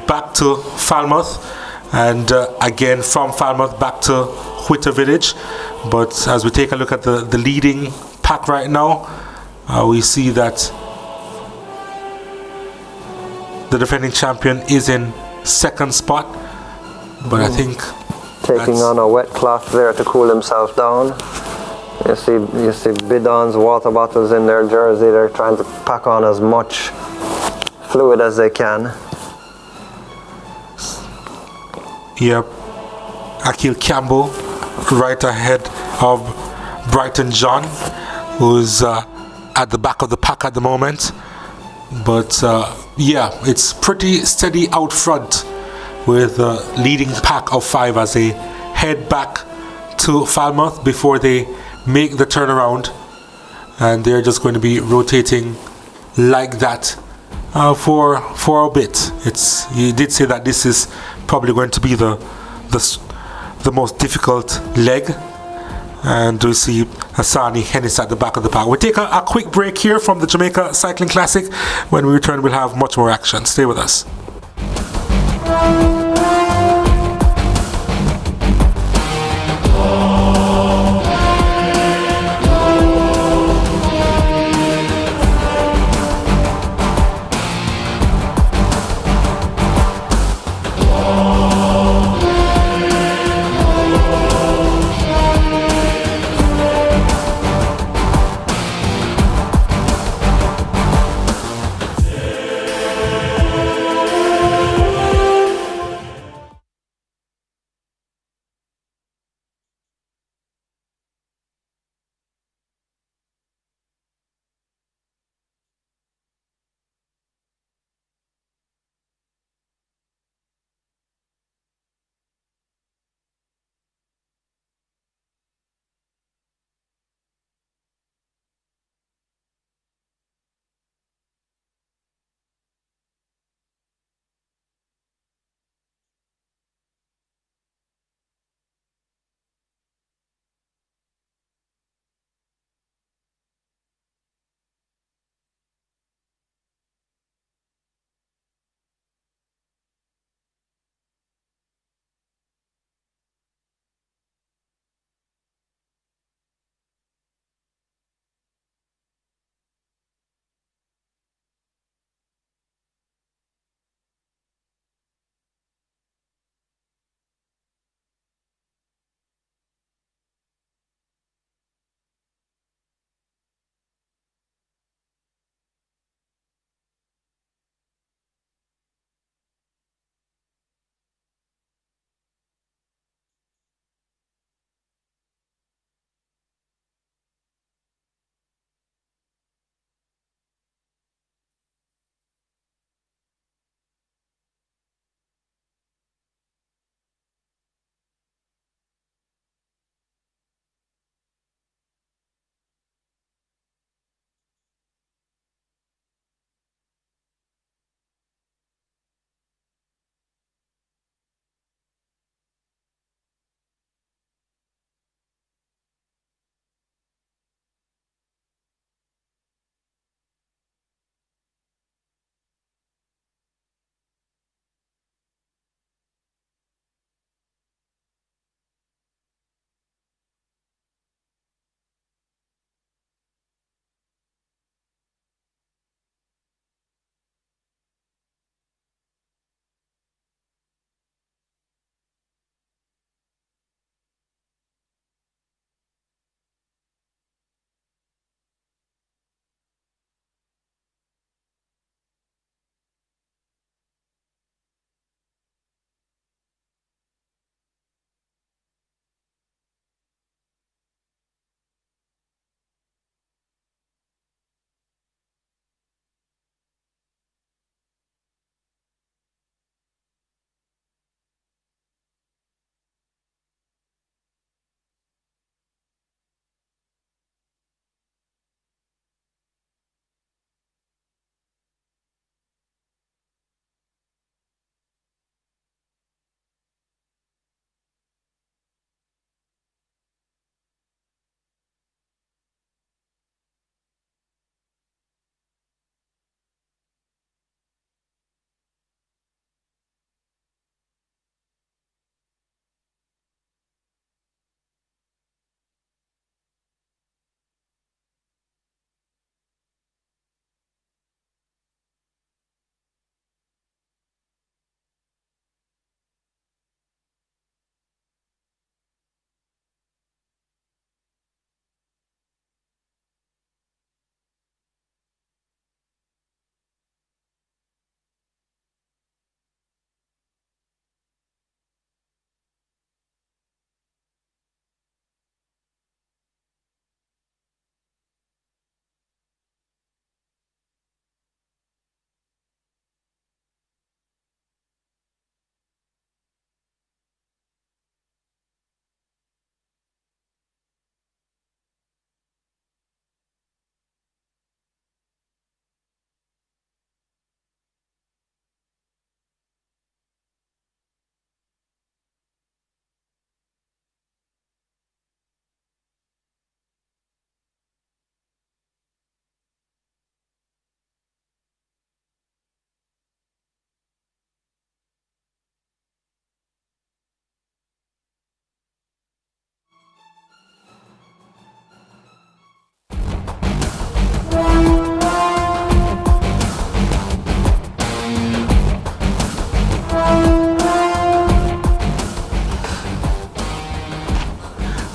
back to Falmouth, and again from Falmouth back to Whitter Village. But as we take a look at the leading pack right now, we see that the defending champion is in second spot, but I think taking on a wet cloth there to cool himself down. You see bidons, water bottles in their jersey. They're trying to pack on as much fluid as they can. Yep, Akil Campbell right ahead of Brighton John, who's at the back of the pack at the moment. But yeah, it's pretty steady out front with a leading pack of 5 as they head back to Falmouth before they make the turnaround, and they're just going to be rotating like that for a bit. You did say that this is probably going to be the most difficult leg, and we see Hassani Hennis at the back of the pack. We'll take a quick break here from the Jamaica Cycling Classic. When we return, we'll have much more action. Stay with us.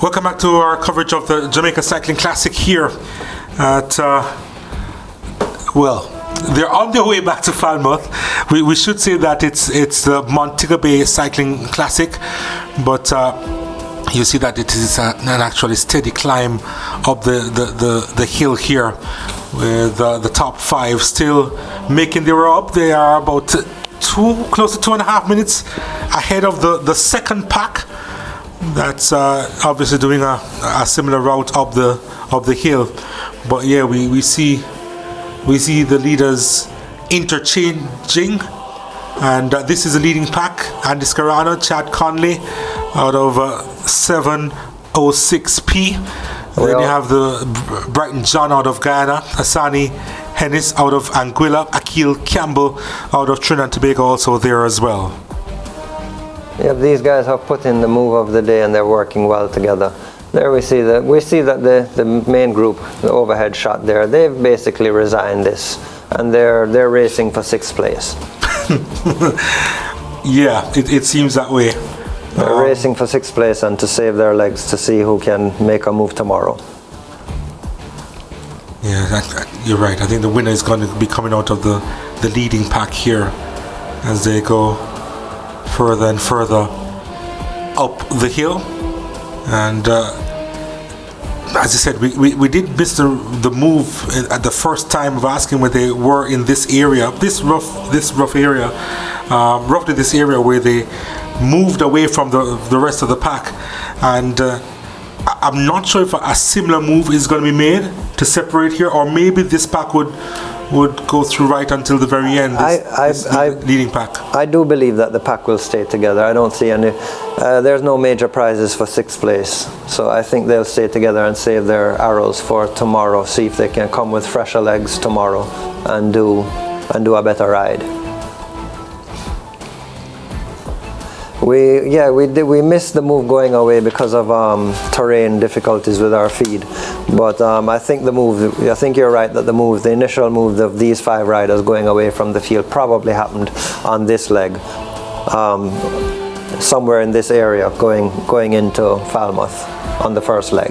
Welcome back to our coverage of the Jamaica Cycling Classic here at, they're on their way back to Falmouth. We should say that it's the Montego Bay Cycling Classic, but you see that it is an actually steady climb up the hill here, with the top 5 still making their way up. They are about close to 2.5 minutes ahead of the second pack. That's obviously doing a similar route up the hill, but yeah, we see the leaders interchanging, and this is the leading pack. Andy Scarano, Chad Conley out of 7:06p. Then you have the Brighton John out of Guyana, Asani Hennis out of Anguilla, Akil Campbell out of Trinidad and Tobago also there as well. Yeah, these guys have put in the move of the day and they're working well together. There we see that the main group, the overhead shot there, they've basically resigned this and they're racing for 6th place. Yeah, it seems that way. They're racing for 6th place and to save their legs to see who can make a move tomorrow. Yeah, you're right. I think the winner is going to be coming out of the leading pack here as they go further and further up the hill. And as I said, we did miss the move at the first time of asking where they were in this area, this rough area, roughly this area where they moved away from the rest of the pack. And I'm not sure if a similar move is going to be made to separate here, or maybe this pack would go through right until the very end, this leading pack. I do believe that the pack will stay together. I don't see any, there's no major prizes for 6th place, so I think they'll stay together and save their arrows for tomorrow, see if they can come with fresher legs tomorrow and do a better ride. We missed the move going away because of terrain difficulties with our feed, but I think you're right that the initial move of these 5 riders going away from the field probably happened on this leg, somewhere in this area going into Falmouth on the first leg.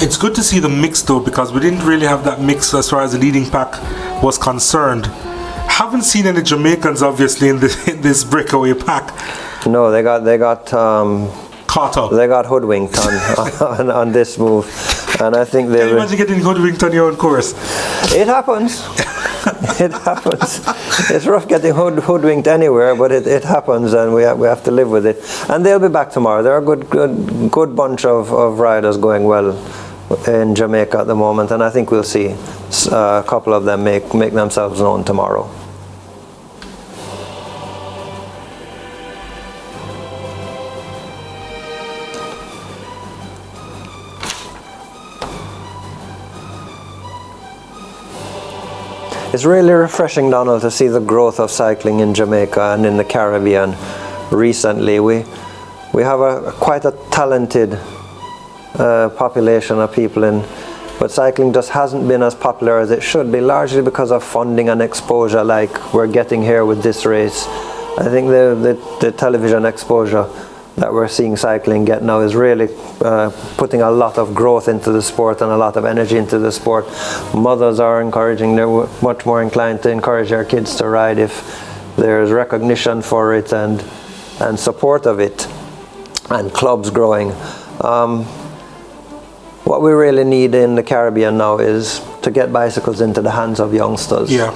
It's good to see the mix though, because we didn't really have that mix as far as the leading pack was concerned. Haven't seen any Jamaicans obviously in this breakaway pack. No, they got caught up. They got hoodwinked on this move, and I think they. Can you imagine getting hoodwinked on your own course? It happens. It happens. It's rough getting hoodwinked anywhere, but it happens, and we have to live with it. And they'll be back tomorrow. There are a good bunch of riders going well in Jamaica at the moment, and I think we'll see a couple of them make themselves known tomorrow. It's really refreshing, Donald, to see the growth of cycling in Jamaica and in the Caribbean recently. We have quite a talented population of people but cycling just hasn't been as popular as it should be, largely because of funding and exposure like we're getting here with this race. I think the television exposure that we're seeing cycling get now is really putting a lot of growth into the sport and a lot of energy into the sport. Mothers are they're much more inclined to encourage their kids to ride if there's recognition for it and support of it, and clubs growing. What we really need in the Caribbean now is to get bicycles into the hands of youngsters. Yeah.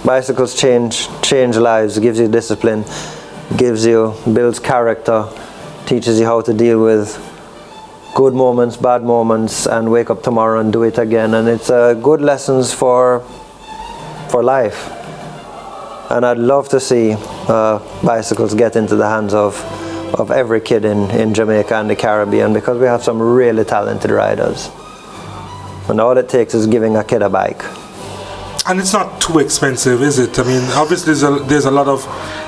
Bicycles change lives, gives you discipline, builds character, teaches you how to deal with good moments, bad moments, and wake up tomorrow and do it again. And it's good lessons for life. And I'd love to see bicycles get into the hands of every kid in Jamaica and the Caribbean, because we have some really talented riders. And all it takes is giving a kid a bike. And it's not too expensive, is it? I mean, obviously there's a lot of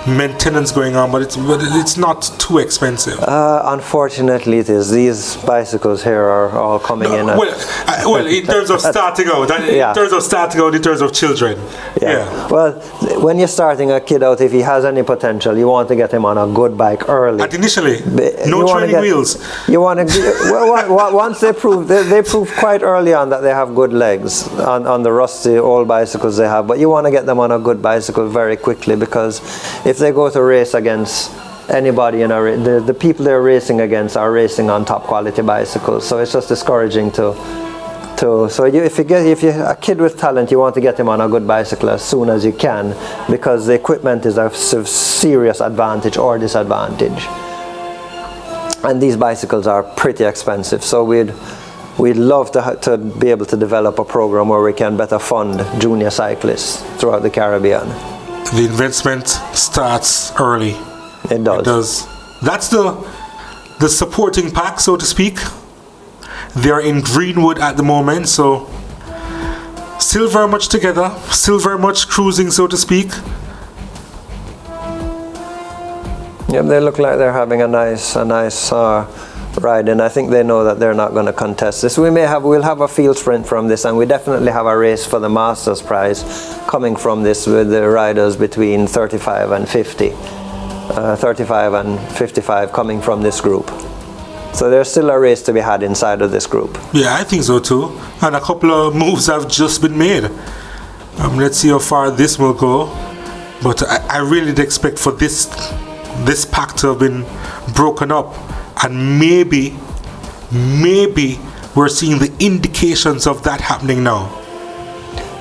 maintenance going on, but it's not too expensive. Unfortunately, it is. These bicycles here are all coming in. Well, in terms of starting out, in terms of children. Yeah. Well, when you're starting a kid out, if he has any potential, you want to get him on a good bike early. And initially, no training wheels. You want to once they prove quite early on that they have good legs on the rusty old bicycles they have, but you want to get them on a good bicycle very quickly, because if they go to race against anybody in the people they're racing against are racing on top quality bicycles, so it's just discouraging to so if you're a kid with talent, you want to get him on a good bicycle as soon as you can, because the equipment is a serious advantage or disadvantage, and these bicycles are pretty expensive, so we'd love to be able to develop a program where we can better fund junior cyclists throughout the Caribbean. The investment starts early. It does. It does. That's the supporting pack, so to speak. They're in Greenwood at the moment, so still very much together, still very much cruising, so to speak. Yeah, they look like they're having a nice ride, and I think they know that they're not going to contest this. we'll have a field sprint from this, and we definitely have a race for the Masters prize coming from this, with the riders between 35 and 50, 35 and 55 coming from this group. So there's still a race to be had inside of this group. Yeah, I think so too. And a couple of moves have just been made. Let's see how far this will go. But I really did expect for this pack to have been broken up. And maybe we're seeing the indications of that happening now.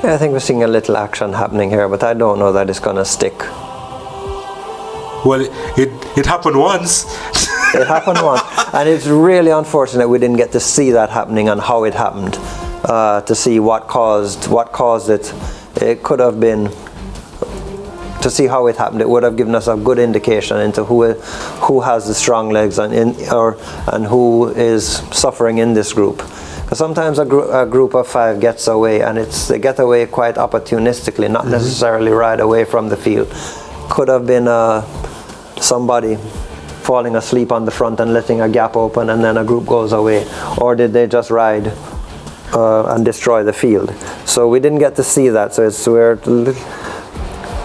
Yeah, I think we're seeing a little action happening here, but I don't know that it's going to stick. Well, it happened once. It happened once, and it's really unfortunate we didn't get to see that happening and how it happened, to see what caused it. It could have been, to see how it happened, it would have given us a good indication into who has the strong legs and who is suffering in this group. Because sometimes a group of 5 gets away, and they get away quite opportunistically, not necessarily right away from the field. Could have been somebody falling asleep on the front and letting a gap open, and then a group goes away. Or did they just ride and destroy the field? So we didn't get to see that, so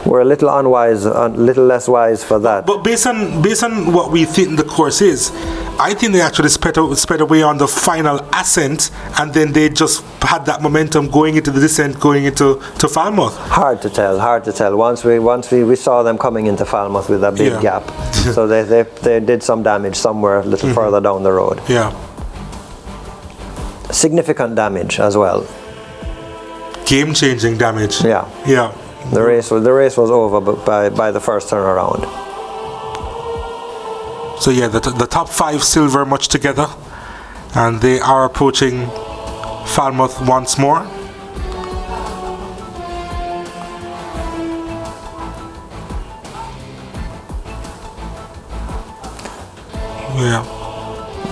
we're a little unwise, a little less wise for that. But based on what we think the course is, I think they actually sped away on the final ascent, and then they just had that momentum going into the descent, going into Falmouth. Hard to tell. Once we saw them coming into Falmouth with a big gap, so they did some damage somewhere a little further down the road. Yeah. Significant damage as well. Game-changing damage. Yeah. Yeah. The race was over by the first turnaround. So yeah, the top 5 still very much together, and they are approaching Falmouth once more. Yeah.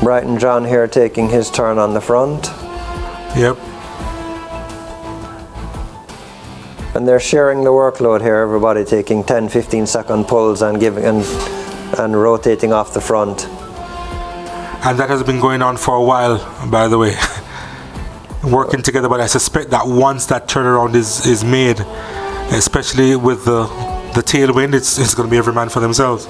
Brighton John here taking his turn on the front. Yep. And they're sharing the workload here, everybody taking 10-15 second pulls and rotating off the front. And that has been going on for a while, by the way. Working together, but I suspect that once that turnaround is made, especially with the tailwind, it's going to be every man for themselves.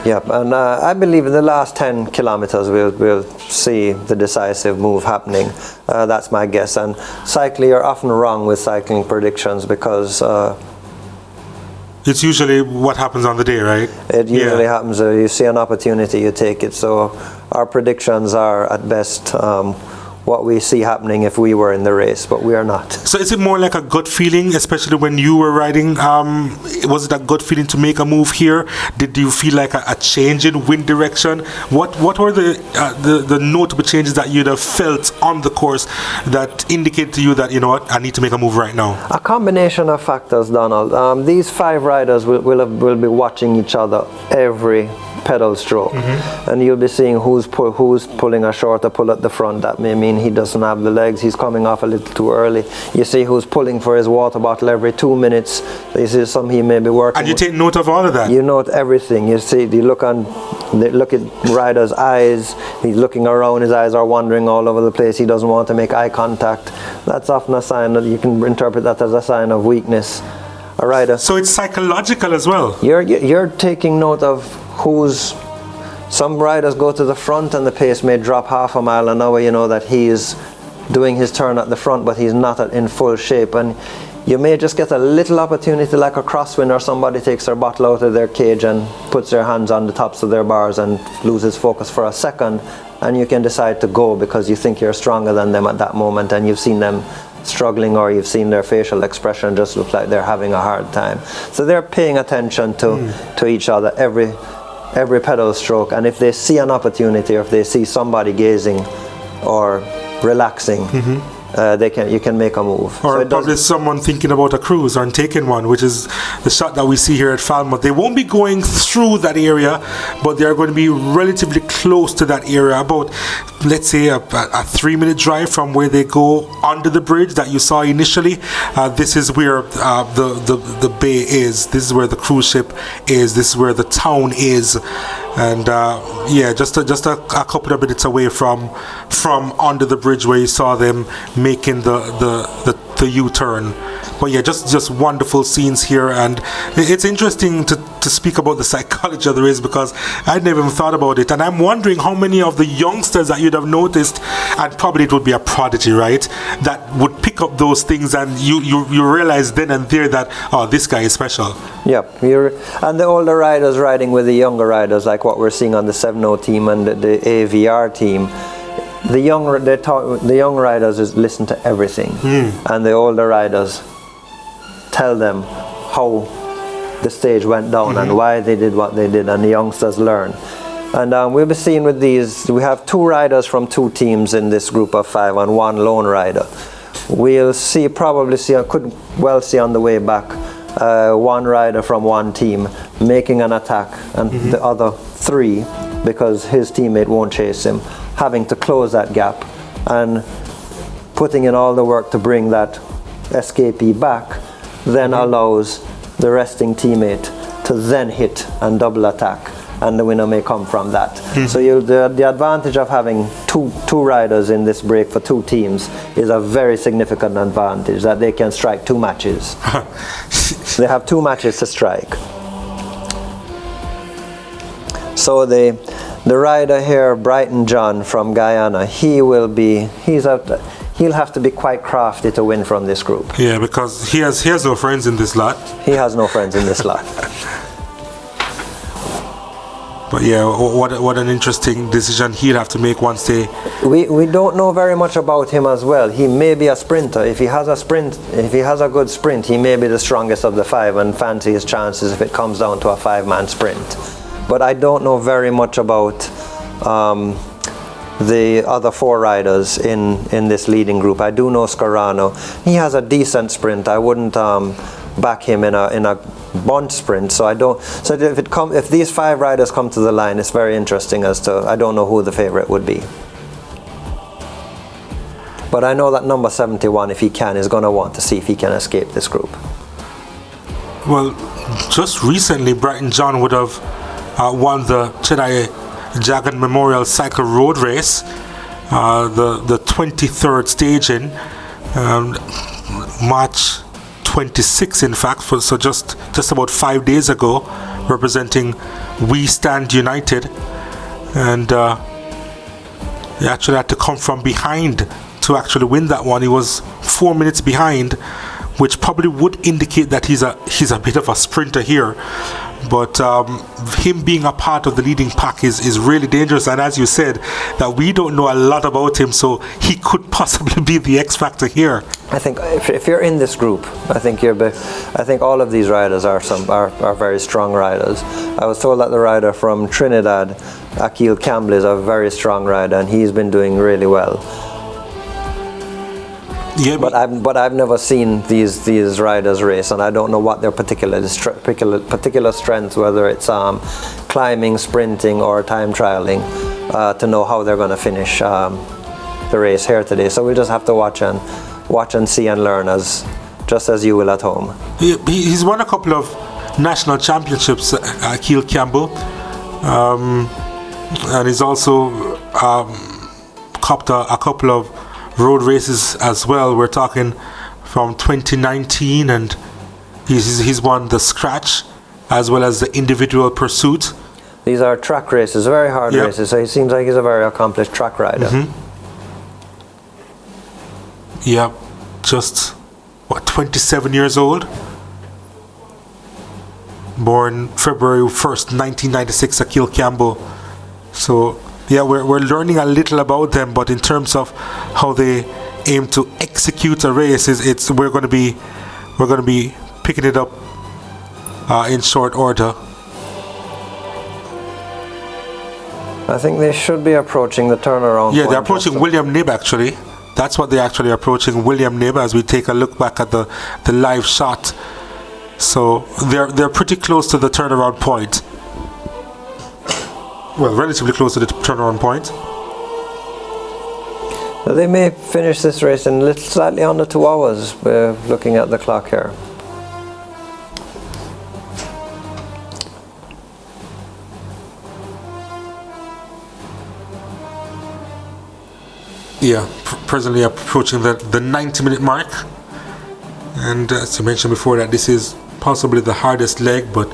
Yep, and I believe in the last 10 kilometers we'll see the decisive move happening. That's my guess. And cycling, you're often wrong with cycling predictions, because it's usually what happens on the day, right? It usually happens. You see an opportunity, you take it. So our predictions are at best what we see happening if we were in the race, but we are not. So is it more like a gut feeling, especially when you were riding? Was it a gut feeling to make a move here? Did you feel like a change in wind direction? What were the notable changes that you'd have felt on the course that indicate to you that, you know what, I need to make a move right now? A combination of factors, Donald. These 5 riders will be watching each other every pedal stroke, and you'll be seeing who's pulling a shorter pull at the front. That may mean he doesn't have the legs, he's coming off a little too early. You see who's pulling for his water bottle every 2 minutes. You see some he may be working. And you take note of all of that? You note everything. You see, you look at rider's eyes, he's looking around, his eyes are wandering all over the place, he doesn't want to make eye contact. That's often a sign that you can interpret that as a sign of weakness. A rider. So it's psychological as well? You're taking note of some riders go to the front and the pace may drop half a mile an hour, you know that he is doing his turn at the front but he's not in full shape, and you may just get a little opportunity like a crosswind, or somebody takes their bottle out of their cage and puts their hands on the tops of their bars and loses focus for a second, and you can decide to go because you think you're stronger than them at that moment, and you've seen them struggling, or you've seen their facial expression just look like they're having a hard time. So they're paying attention to each other every pedal stroke, and if they see an opportunity, or if they see somebody gazing or relaxing, you can make a move. Or so probably someone thinking about a cruise or taking one, which is the shot that we see here at Falmouth. They won't be going through that area, but they're going to be relatively close to that area, about, let's say, a 3-minute drive from where they go under the bridge that you saw initially. This is where the bay is. This is where the cruise ship is. This is where the town is. And just a couple of minutes away from under the bridge where you saw them making the U-turn. But yeah, just wonderful scenes here, and it's interesting to speak about the psychology of the race, because I'd never even thought about it, and I'm wondering how many of the youngsters that you'd have noticed, and probably it would be a prodigy, right, that would pick up those things, and you realize then and there that, oh, this guy is special. Yep, and the older riders riding with the younger riders, like what we're seeing on the 7.0 team and the AVR team. The young riders listen to everything, and the older riders tell them how the stage went down and why they did what they did, and the youngsters learn. And we'll be seeing with these, we have 2 riders from 2 teams in this group of 5 and 1 lone rider. We'll could well see on the way back 1 rider from 1 team making an attack, and the other 3, because his teammate won't chase him, having to close that gap and putting in all the work to bring that escapee back, then allows the resting teammate to then hit and double attack, and the winner may come from that. So the advantage of having two riders in this break for 2 teams is a very significant advantage, that they can strike 2 matches. They have 2 matches to strike. So the rider here, Brighton John from Guyana, he'll have to be quite crafty to win from this group. Yeah, because he has no friends in this lot. He has no friends in this lot. But yeah, what an interesting decision he'll have to make once they... We don't know very much about him as well. He may be a sprinter. If he has a good sprint, he may be the strongest of the 5 and fancy his chances if it comes down to a 5-man sprint. But I don't know very much about the other 4 riders in this leading group. I do know Scarano. He has a decent sprint. I wouldn't back him in a bunch sprint. So if these 5 riders come to the line, it's very interesting as to, I don't know who the favorite would be. But I know that number 71, if he can, is going to want to see if he can escape this group. Well, just recently, Brighton John would have won the Chedai Jagan Memorial Cycle Road Race, the 23rd stage in March 26, in fact, so just about 5 days ago, representing We Stand United, and he actually had to come from behind to actually win that one. He was 4 minutes behind, which probably would indicate that he's a bit of a sprinter here. But him being a part of the leading pack is really dangerous, and as you said, that we don't know a lot about him, so he could possibly be the X factor here. I think if you're in this group, I think all of these riders are very strong riders. I was told that the rider from Trinidad, Akil Campbell, is a very strong rider, and he's been doing really well. Yeah, But I've never seen these riders race, and I don't know what their particular strengths, whether it's climbing, sprinting, or time trialing, to know how they're going to finish the race here today. So we'll just have to watch and see and learn, just as you will at home. He's won a couple of national championships, Akil Campbell, and he's also copped a couple of road races as well. We're talking from 2019, and he's won the scratch as well as the individual pursuit. These are track races, very hard races, so he seems like he's a very accomplished track rider. Yeah, just 27 years old, born February 1st 1996, Akil Campbell. So yeah, we're learning a little about them, but in terms of how they aim to execute a race, we're going to be picking it up in short order. I think they should be approaching the turnaround. Yeah, they're approaching William Knibb actually. That's what they're actually approaching, William Knibb, as we take a look back at the live shot. So they're pretty close to the turnaround point. Well, relatively close to the turnaround point. They may finish this race in slightly under 2 hours, looking at the clock here. Yeah, presently approaching the 90-minute mark. And as you mentioned before, that this is possibly the hardest leg, but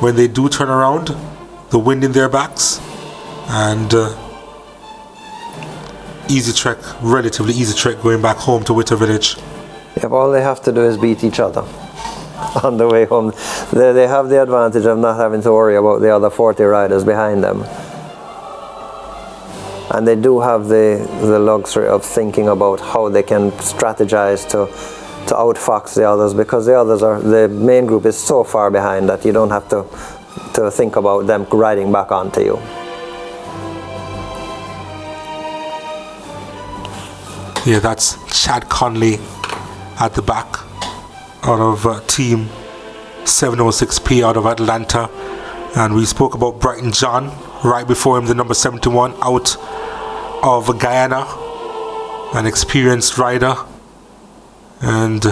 when they do turn around, the wind in their backs, and relatively easy trek going back home to Witter Village. Yep, all they have to do is beat each other on the way home. They have the advantage of not having to worry about the other 40 riders behind them. And they do have the luxury of thinking about how they can strategize to outfox the others, because the main group is so far behind that you don't have to think about them riding back onto you. Yeah, that's Chad Conley at the back out of team 706P out of Atlanta. And we spoke about Brighton John right before him, the number 71 out of Guyana, an experienced rider. And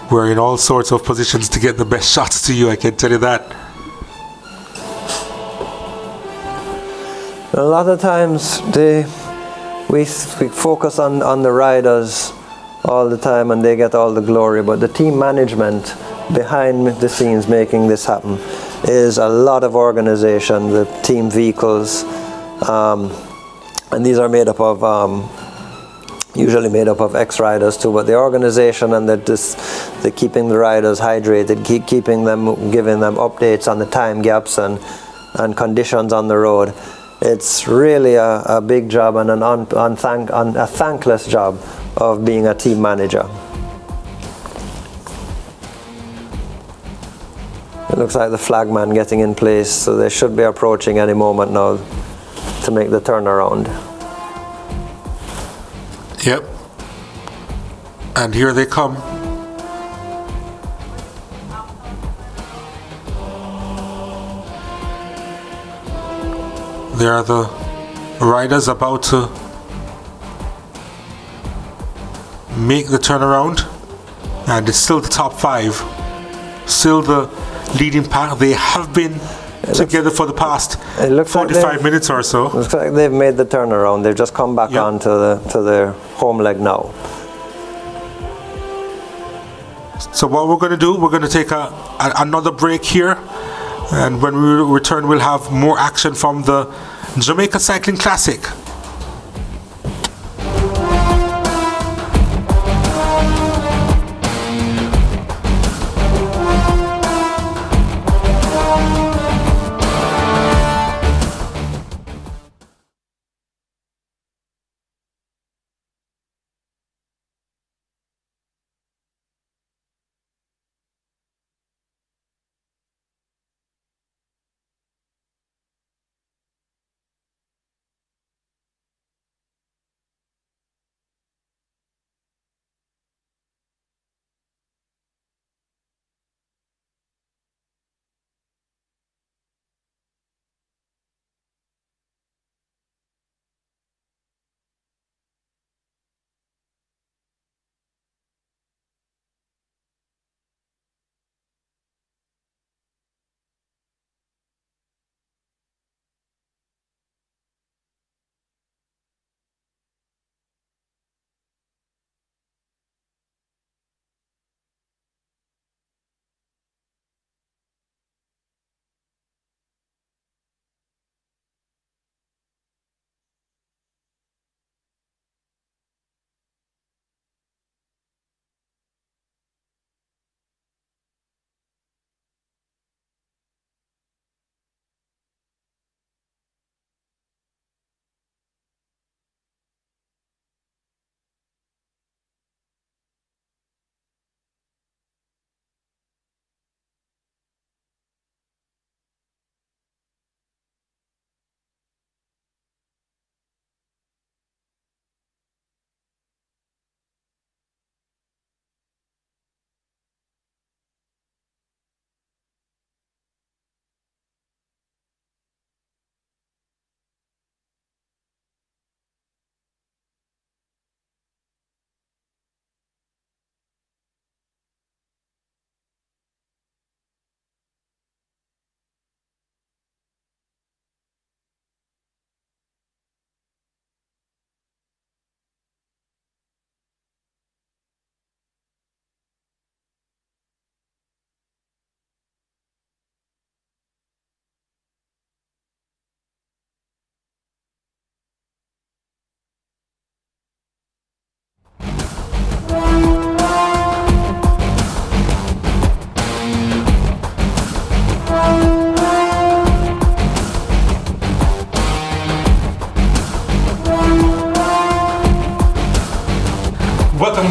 we're in all sorts of positions to get the best shots to you, I can tell you that. A lot of times we focus on the riders all the time and they get all the glory, but the team management behind the scenes making this happen is a lot of organization, the team vehicles, and these are made up of usually made up of ex-riders too, but the organization and the keeping the riders hydrated, giving them updates on the time gaps and conditions on the road. It's really a big job and a thankless job of being a team manager. It looks like the flagman getting in place, so they should be approaching any moment now to make the turnaround. Yep. And here they come. There are the riders about to make the turnaround, and it's still the top 5, still the leading pack. They have been together for the past 45 minutes or so. Looks like they've made the turnaround. They've just come back on to their home leg now. So what we're going to do, we're going to take another break here, and when we return we'll have more action from the Jamaica Cycling Classic.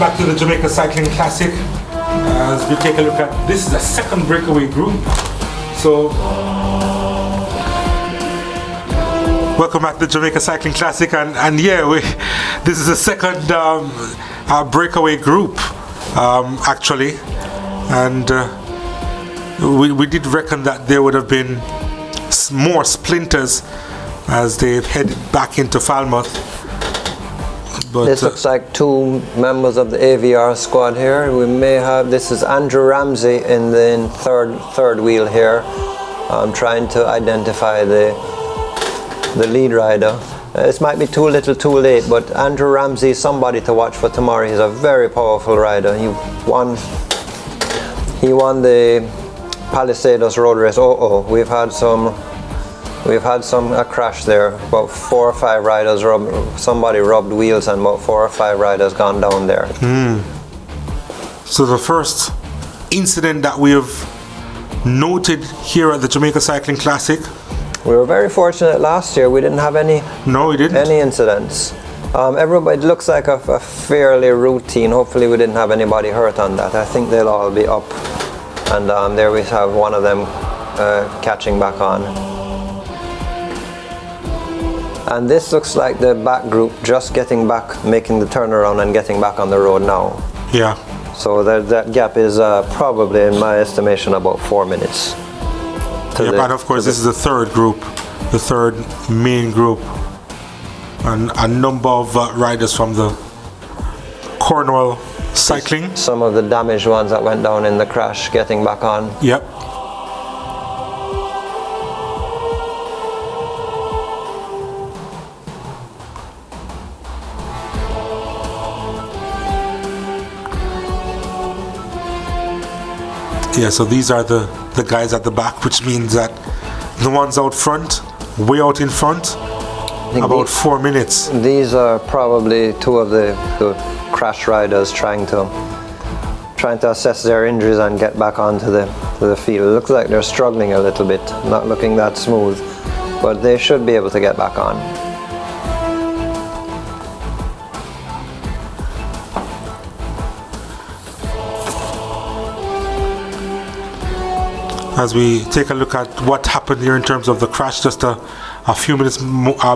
Welcome back to the Jamaica Cycling Classic. As we take a look at, this is a second breakaway group. So, welcome back to the Jamaica Cycling Classic, and yeah, this is the second breakaway group, actually, and we did reckon that there would have been more splinters as they headed back into Falmouth. But, this looks like two members of the AVR squad here. We may have, this is Andrew Ramsey in the third wheel here. I'm trying to identify the lead rider. This might be too little too late, but Andrew Ramsey is somebody to watch for tomorrow. He's a very powerful rider. He won the Palisados road race. We've had a crash there. About 4 or 5 riders somebody rubbed wheels, and about 4 or 5 riders gone down there. So the first incident that we have noted here at the Jamaica Cycling Classic. We were very fortunate last year. We didn't have any. No, we didn't. Any incidents. Everybody looks like a fairly routine. Hopefully, we didn't have anybody hurt on that. I think they'll all be up, and there we have one of them catching back on. And this looks like the back group just getting back, making the turnaround and getting back on the road now. Yeah. So that gap is probably, in my estimation, about 4 minutes. And of course, this is the third group, the third main group, and a number of riders from the Cornwall Cycling. Some of the damaged ones that went down in the crash getting back on. Yep. Yeah, so these are the guys at the back, which means that the ones out front, way out in front, about 4 minutes. These are probably two of the crash riders trying to assess their injuries and get back onto the field. It looks like they're struggling a little bit, not looking that smooth, but they should be able to get back on. As we take a look at what happened here in terms of the crash just a few minutes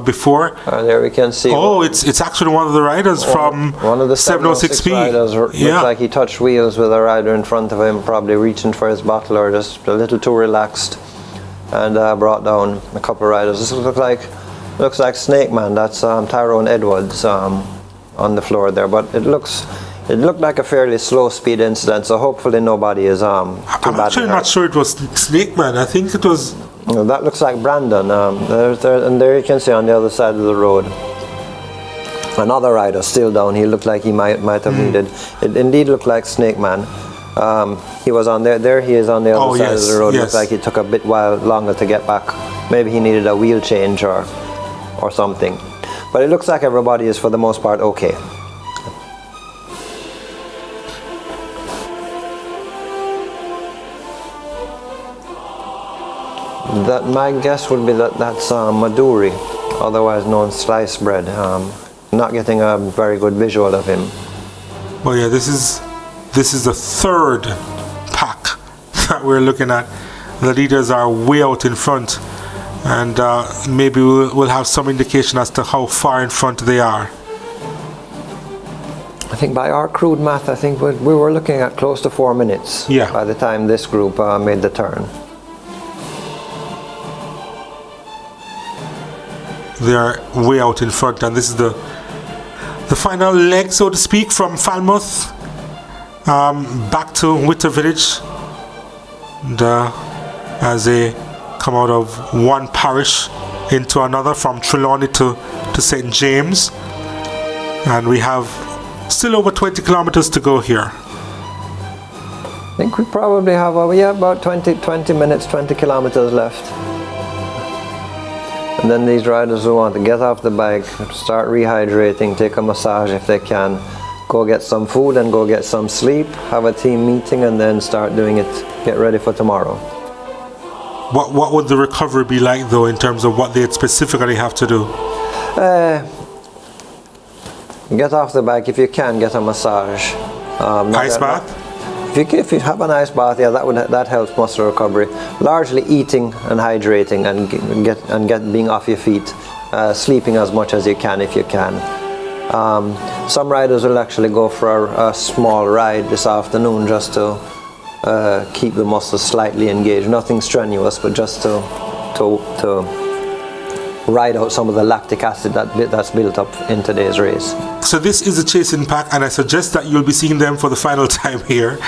before. There we can see. Oh, it's actually one of the riders from one of the 706P. riders. Looks like he touched wheels with a rider in front of him, probably reaching for his bottle or just a little too relaxed, and brought down a couple of riders. This looks like Snake Man. That's Tyrone Edwards on the floor there, but it looked like a fairly slow speed incident, so hopefully nobody is too I'm badly actually hurt. not sure it was Snake Man. I think it was. That looks like Brandon. And there you can see on the other side of the road another rider still down. He looked like he might have needed. It indeed looked like Snake Man. He was on there. There he is on the other side of the road. Yes. Looked like he took a bit while longer to get back. Maybe he needed a wheel change or something. But it looks like everybody is for the most part okay. That my guess would be that's Maduri, otherwise known as sliced bread. Not getting a very good visual of him. Well, yeah, this is the third pack that we're looking at. The leaders are way out in front, and maybe we'll have some indication as to how far in front they are. I think by our crude math, I think we were looking at close to 4 minutes. Yeah. By the time this group made the turn. They are way out in front, and this is the final leg, so to speak, from Falmouth back to Witter Village, and as they come out of one parish into another, from Trelawney to St. James, and we have still over 20 kilometers to go here. I think we probably have about 20 minutes, 20 kilometers left. And then these riders who want to get off the bike, start rehydrating, take a massage if they can, go get some food and go get some sleep, have a team meeting, and then start doing it, get ready for tomorrow. What would the recovery be like, though, in terms of what they'd specifically have to do? get off the bike. If you can, get a massage. Ice bath? If you have an ice bath, yeah, that helps muscle recovery. Largely eating and hydrating, and being off your feet, sleeping as much as you can if you can. Some riders will actually go for a small ride this afternoon just to keep the muscles slightly engaged. Nothing strenuous, but just to ride out some of the lactic acid that's built up in today's race. So this is a chasing pack, and I suggest that you'll be seeing them for the final time here,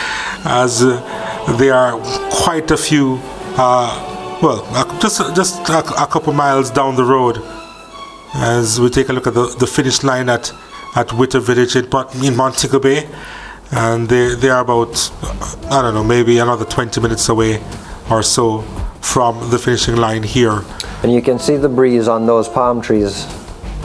as there are quite a few, just a couple miles down the road, as we take a look at the finish line at Witter Village in Montego Bay, and they are about, I don't know, maybe another 20 minutes away or so from the finishing line here. And you can see the breeze on those palm trees,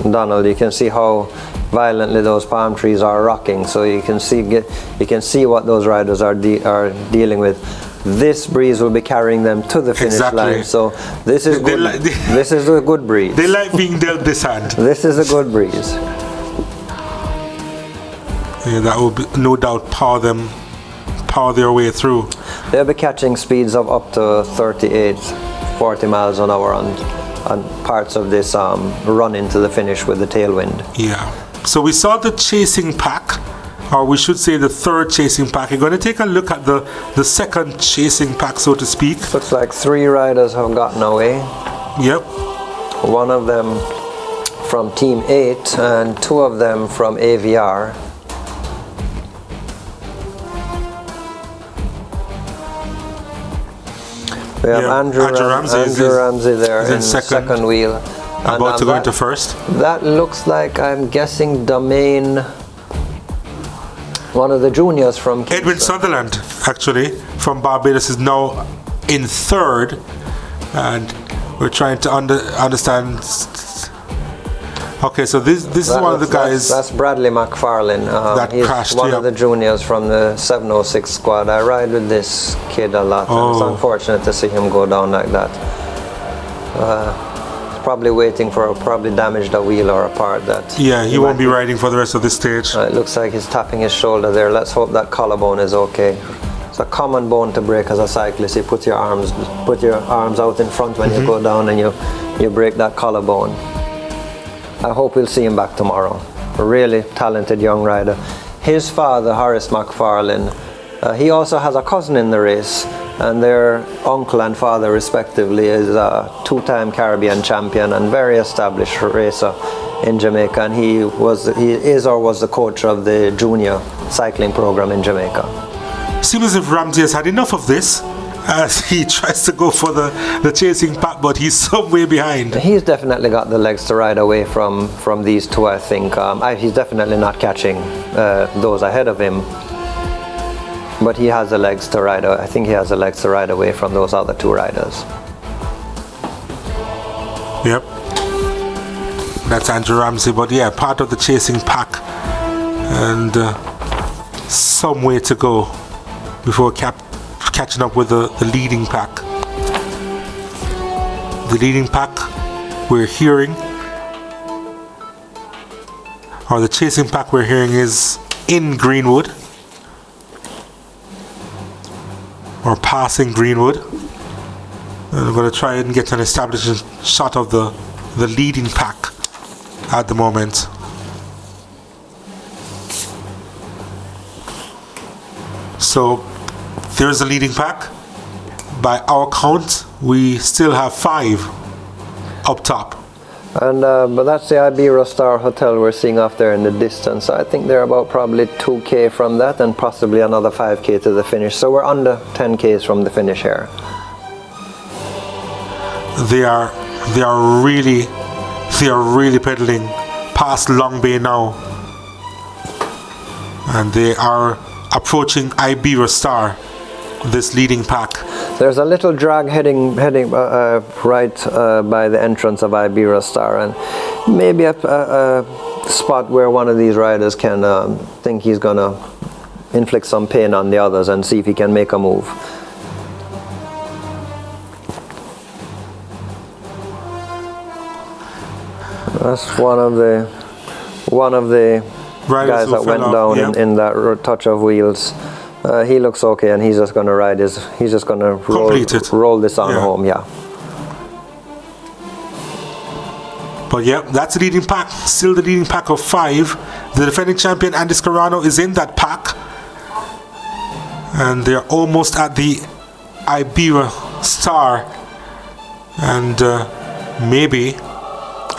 Donald. You can see how violently those palm trees are rocking. So you can see what those riders are dealing with. This breeze will be carrying them to the finish line. So this is good. This is a good breeze. They like being dealt this hand. This is a good breeze. Yeah, that will be, no doubt power their way through. They'll be catching speeds of up to 38, 40 miles an hour on parts of this run into the finish with the tailwind. Yeah. So we saw the chasing pack, or we should say the third chasing pack. You're going to take a look at the second chasing pack, so to speak. Looks like 3 riders have gotten away. Yep. One of them from Team 8 and 2 of them from AVR. We have Andrew Ramsey there in second wheel. About to go into first. That looks like, I'm guessing, Domain, one of the juniors from Kingston. Edwin Sutherland, actually, from Barbados, is now in third, and we're trying to understand. Okay, so this is one of the guys. That's Bradley McFarlane. He's crashed, one of the juniors from the 706 squad. I ride with this kid a lot. And it's unfortunate to see him go down like that. He's probably waiting for, probably damaged a wheel or a part that. Yeah, he won't be riding for the rest of this stage. It looks like he's tapping his shoulder there. Let's hope that collarbone is okay. It's a common bone to break as a cyclist. You put your arms out in front when you go down, and you break that collarbone. I hope we'll see him back tomorrow. A really talented young rider. His father, Horace McFarlane, he also has a cousin in the race, and their uncle and father respectively is a 2-time Caribbean champion and very established racer in Jamaica, and he is or was the coach of the junior cycling program in Jamaica. Seems as if Ramsey has had enough of this, as he tries to go for the chasing pack, but he's some way behind. He's definitely got the legs to ride away from these two, I think. He's definitely not catching those ahead of him, but he has the legs to ride. I think he has the legs to ride away from those other 2 riders. Yep. That's Andrew Ramsey, but yeah, part of the chasing pack, and some way to go before catching up with the leading pack. The leading pack we're hearing, or the chasing pack we're hearing, is in Greenwood, or passing Greenwood. And I'm going to try and get an establishing shot of the leading pack at the moment. So there's the leading pack. By our count, we still have 5 up top. And but that's the Ibero Star Hotel we're seeing off there in the distance. I think they're about probably 2K from that, and possibly another 5K to the finish. So we're under 10Ks from the finish here. They are really pedaling past Long Bay now, and they are approaching Ibero Star, this leading pack. There's a little drag heading right by the entrance of Ibero Star, and maybe a spot where one of these riders can think he's gonna inflict some pain on the others and see if he can make a move. That's one of the guys that went down in that touch of wheels. He looks okay, and he's just going to ride he's just going to roll this on home, yeah. But yeah, that's the leading pack. Still the leading pack of 5. The defending champion Andy Scarano is in that pack, and they're almost at the Iberia Star, and maybe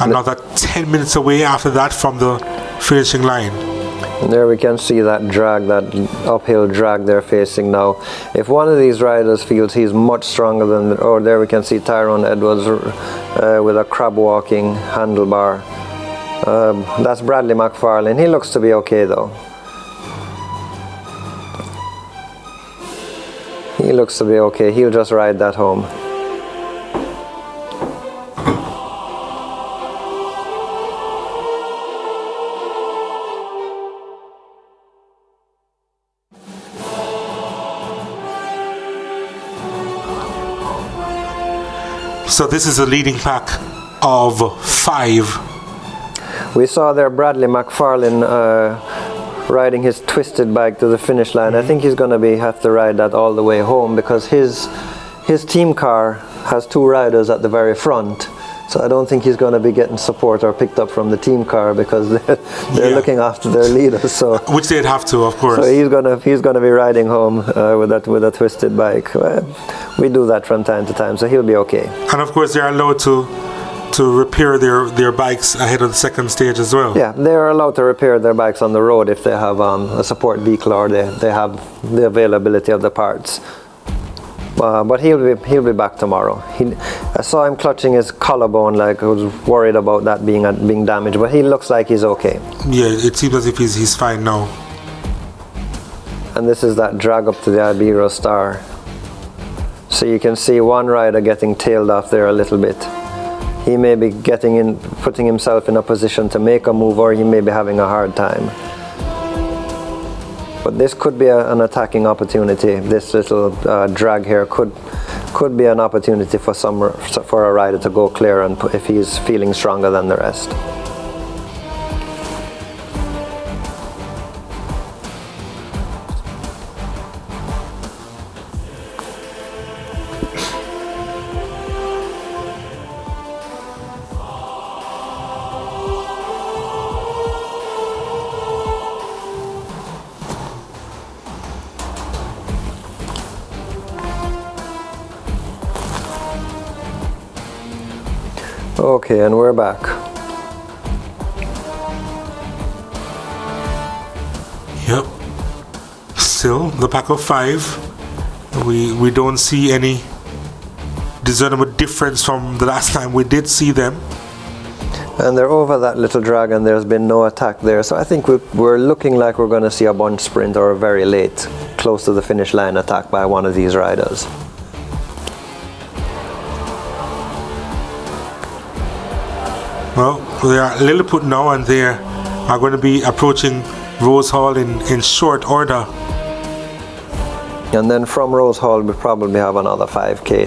another 10 minutes away after that from the finishing line. And there we can see that drag, that uphill drag they're facing now. If one of these riders feels he's much stronger than, or there we can see Tyrone Edwards with a crab walking handlebar. That's Bradley McFarlane. He looks to be okay though. He looks to be okay. He'll just ride that home. So this is a leading pack of 5. We saw there Bradley McFarlane riding his twisted bike to the finish line. I think he's going to have to ride that all the way home, because his team car has 2 riders at the very front. So I don't think he's going to be getting support or picked up from the team car, because they're looking after their leaders. So which they'd have to, of course. So he's gonna be riding home with a twisted bike. We do that from time to time, so he'll be okay. And of course, they are allowed to repair their bikes ahead of the second stage as well. Yeah, they're allowed to repair their bikes on the road if they have a support vehicle, or they have the availability of the parts. But he'll be back tomorrow. I saw him clutching his collarbone, like I was worried about that being damaged, but he looks like he's okay. Yeah, it seems as if he's fine now. And this is that drag up to the Iberia Star. So you can see one rider getting tailed off there a little bit. He may be putting himself in a position to make a move, or he may be having a hard time. But this could be an attacking opportunity. This little drag here could be an opportunity for a rider to go clear, and if he's feeling stronger than the rest. Okay, and we're back. Yep. Still the pack of 5. We don't see any discernible difference from the last time we did see them. And they're over that little drag, and there's been no attack there. So I think we're looking like we're going to see a bunch sprint or a very late, close to the finish line attack by one of these riders. Well, they are Lilliput now, and they are going to be approaching Rose Hall in short order. And then from Rose Hall, we probably have another 5K,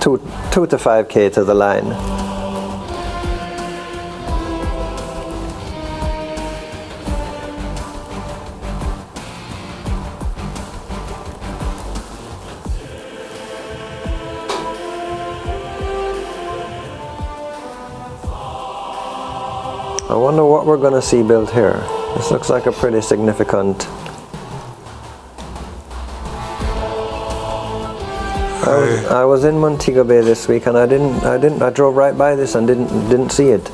2 to 5K to the line. I wonder what we're going to see built here. This looks like a pretty significant. I was in Montego Bay this week, and I drove right by this and didn't see it.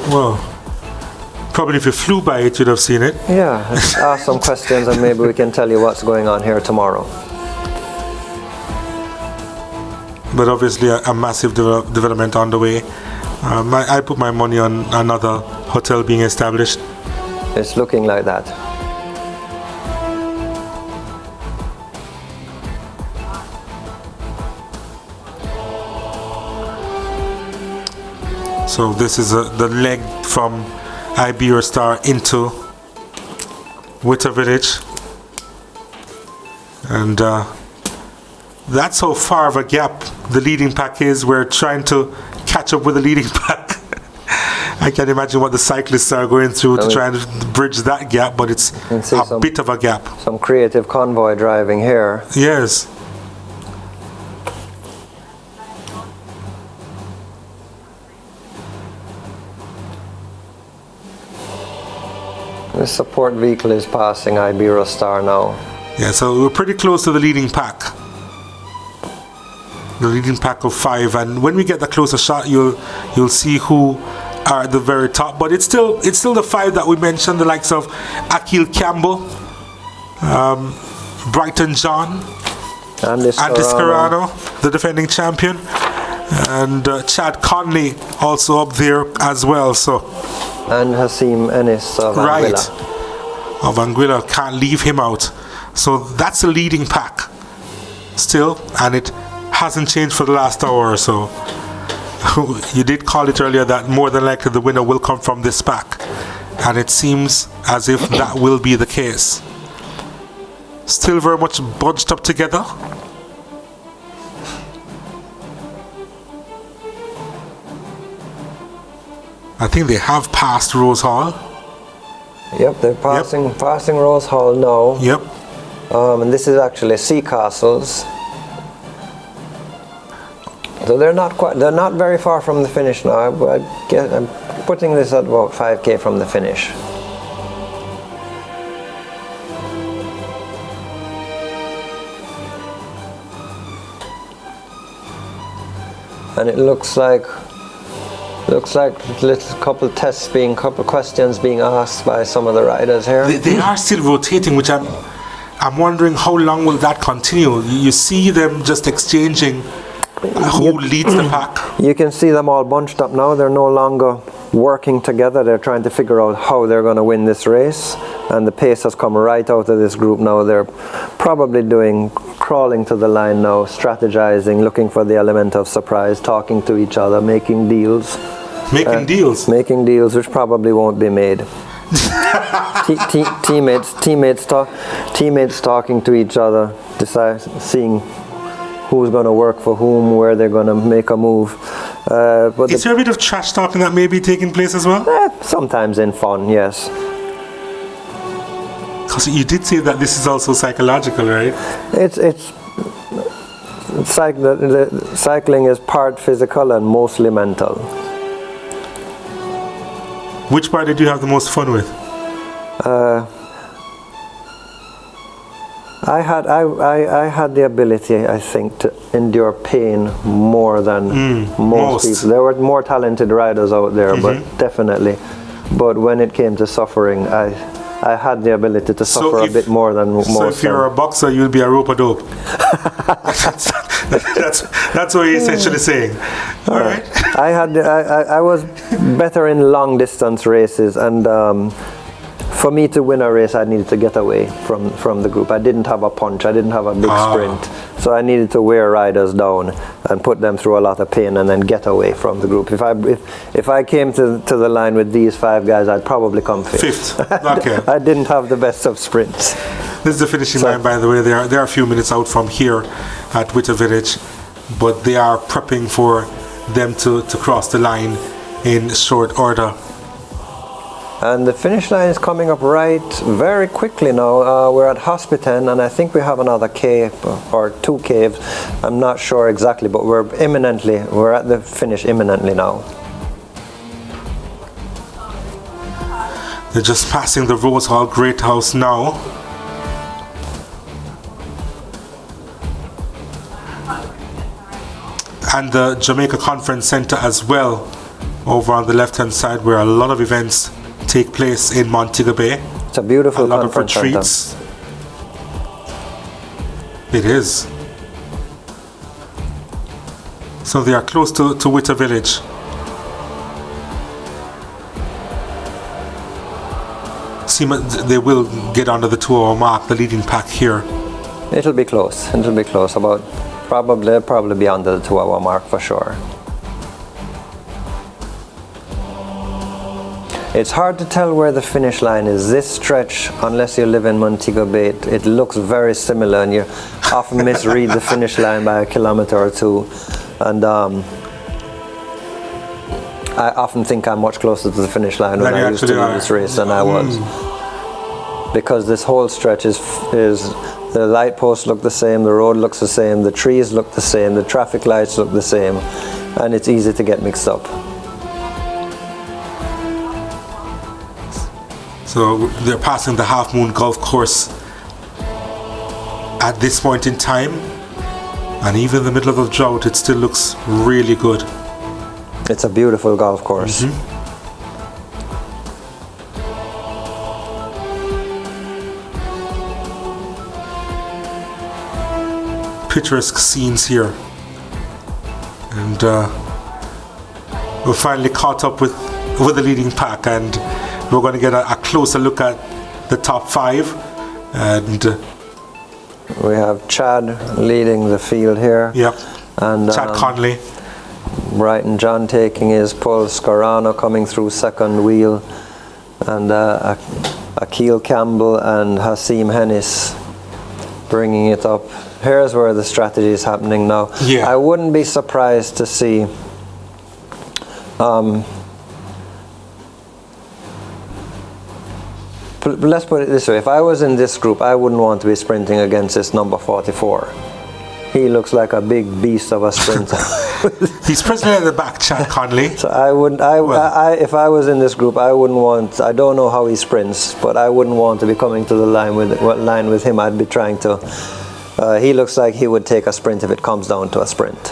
Well, probably if you flew by it, you'd have seen it. Yeah, ask some questions, and maybe we can tell you what's going on here tomorrow. But obviously a massive development on the way. I put my money on another hotel being established. It's looking like that. So this is the leg from Iberia Star into Witter Village, and that's how far of a gap the leading pack is. We're trying to catch up with the leading pack, I can imagine what the cyclists are going through to try and bridge that gap, but it's a bit of a gap. Some creative convoy driving here. Yes. The support vehicle is passing Iberostar now. Yeah, so we're pretty close to the leading pack. The leading pack of 5, and when we get the closer shot, you'll see who are at the very top. But it's still the 5 that we mentioned, the likes of Akil Campbell, Brighton John, Andy Scarano, the defending champion, and Chad Conley also up there as well. So. And Hasim Ennis of Anguilla. Of Anguilla, can't leave him out. So that's the leading pack still, and it hasn't changed for the last hour or so. You did call it earlier that more than likely the winner will come from this pack, and it seems as if that will be the case. Still very much bunched up together. I think they have passed Rose Hall. Yep, they're passing Rose Hall now. Yep. And this is actually Sea Castles. So they're not very far from the finish now. I'm putting this at about 5k from the finish. And it looks like couple questions being asked by some of the riders here. They are still rotating, which I'm wondering how long will that continue. You see them just exchanging who leads the pack. You can see them all bunched up now. They're no longer working together. They're trying to figure out how they're going to win this race, and the pace has come right out of this group now. They're probably crawling to the line now, strategizing, looking for the element of surprise, talking to each other, making deals. Making deals which probably won't be made. Teammates talking to each other, seeing who's going to work for whom, where they're going to make a move. Is there a bit of trash talking that may be taking place as well? Sometimes in fun, yes. Because you did say that this is also psychological, right? Cycling is part physical and mostly mental. Which part did you have the most fun with? I had the ability, I think, to endure pain more than most people. There were more talented riders out there, but definitely. But when it came to suffering, I had the ability to suffer a bit more than most. So if you're a boxer, you'll be a rope-a-dope. that's what you're essentially saying. All right. I was better in long distance races, and for me to win a race, I needed to get away from the group. I didn't have a punch. I didn't have a big sprint, so I needed to wear riders down and put them through a lot of pain, and then get away from the group. If I came to the line with these 5 guys, I'd probably come fifth. Okay. I didn't have the best of sprints. This is the finishing line, by the way. They are a few minutes out from here at Witter Village, but they are prepping for them to cross the line in short order. And the finish line is coming up very quickly now. We're at Hospitan, and I think we have another cave or 2 caves. I'm not sure exactly, but we're at the finish imminently now. They're just passing the Rose Hall Great House now. And the Jamaica Conference Center as well, over on the left-hand side, where a lot of events take place in Montego Bay. It's a beautiful lot of conference retreats. center. It is. So they are close to Witter Village. They will get under the 2-hour mark, the leading pack here. It'll be close. Probably be under the 2-hour mark for sure. It's hard to tell where the finish line is. This stretch, unless you live in Montego Bay, it looks very similar, and you often misread the finish line by a kilometer or 2. And I often think I'm much closer to the finish line when Than you I used to actually do are. this race than I was. Because this whole stretch is the light posts look the same, the road looks the same, the trees look the same, the traffic lights look the same, and it's easy to get mixed up. So they're passing the Half Moon Golf Course at this point in time, and even in the middle of a drought, it still looks really good. It's a beautiful golf course. Picturesque scenes here, and we're finally caught up with the leading pack, and we're going to get a closer look at the top 5. And We have Chad leading the field here. yeah, And Chad Conley. Brighton John taking his pull, Scarano coming through second wheel, and Akil Campbell and Hasim Hennis bringing it up. Here's where the strategy is happening now. Yeah. I wouldn't be surprised to see let's put it this way, if I was in this group, I wouldn't want to be sprinting against this number 44. He looks like a big beast of a sprinter. He's presently at the back, Chad Conley. So I wouldn't. If I was in this group, I wouldn't want. I don't know how he sprints, but I wouldn't want to be coming to the line with him. I'd be trying to. He looks like he would take a sprint if it comes down to a sprint.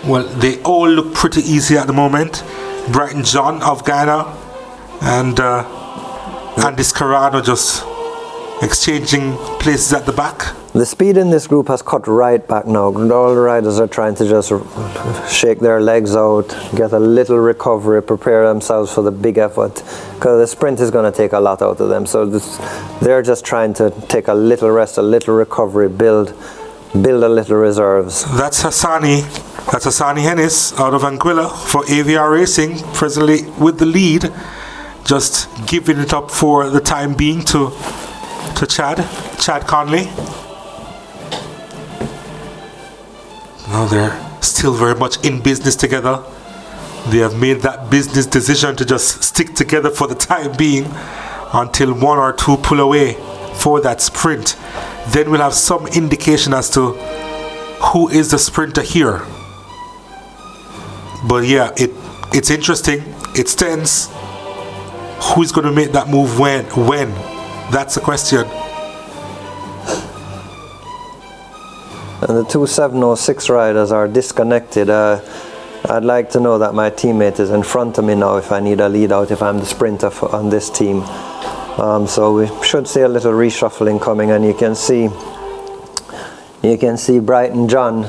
Well, they all look pretty easy at the moment. Brighton John of Ghana and Andy Scarano just exchanging places at the back. The speed in this group has cut right back now. All the riders are trying to just shake their legs out, get a little recovery, prepare themselves for the big effort, because the sprint is going to take a lot out of them. So they're just trying to take a little rest, a little recovery, build a little reserves. That's Hassani Hennis out of Anguilla for AVR Racing, presently with the lead, just giving it up for the time being to Chad Conley. Now they're still very much in business together. They have made that business decision to just stick together for the time being until one or two pull away for that sprint. Then we'll have some indication as to who is the sprinter here. But yeah, it's interesting. It's tense. Who's going to make that move when? That's the question. And the two 706 riders are disconnected. I'd like to know that my teammate is in front of me now if I need a lead out, if I'm the sprinter on this team. So we should see a little reshuffling coming, and you can see Brighton John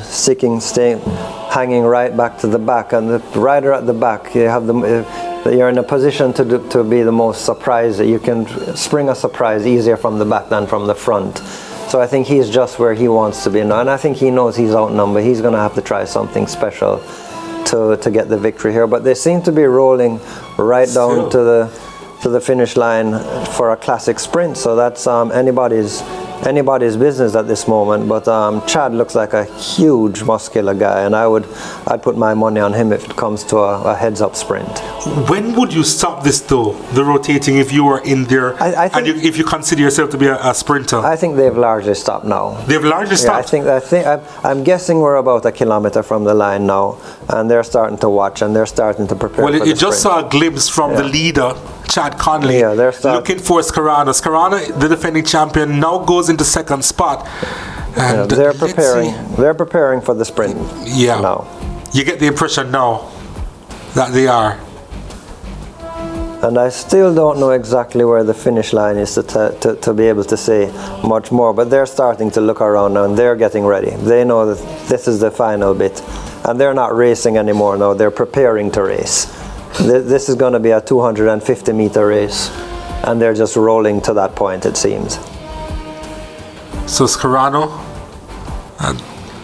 hanging right back to the back, and the rider at the back, you're in a position to be the most surprised. You can spring a surprise easier from the back than from the front. So I think he's just where he wants to be now, and I think he knows he's outnumbered. He's going to have to try something special to get the victory here. But they seem to be rolling right down to the finish line for a classic sprint. So that's anybody's business at this moment. But Chad looks like a huge muscular guy, and I'd put my money on him if it comes to a heads-up sprint. When would you stop this though, the rotating, if you were in there and if you consider yourself to be a sprinter? I think they've largely stopped now. They've largely stopped? I'm guessing we're about a kilometer from the line now, and they're starting to watch and they're starting to prepare for the sprint. Well, you just saw a glimpse from the leader, Chad Conley, looking for Scarano. Scarano, the defending champion, now goes into second spot. And they're preparing for the sprint now. You get the impression now that they are. And I still don't know exactly where the finish line is to be able to say much more, but they're starting to look around now and they're getting ready. They know that this is the final bit, and they're not racing anymore now, they're preparing to race. This is going to be a 250-meter race, and they're just rolling to that point, it seems. So Scarano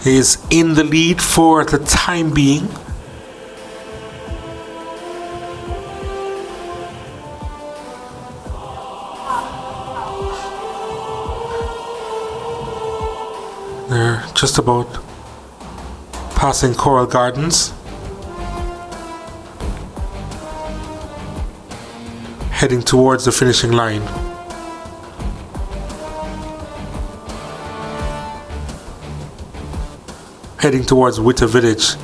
is in the lead for the time being. They're just about passing Coral Gardens. heading towards the finishing line. Heading towards Witter Village,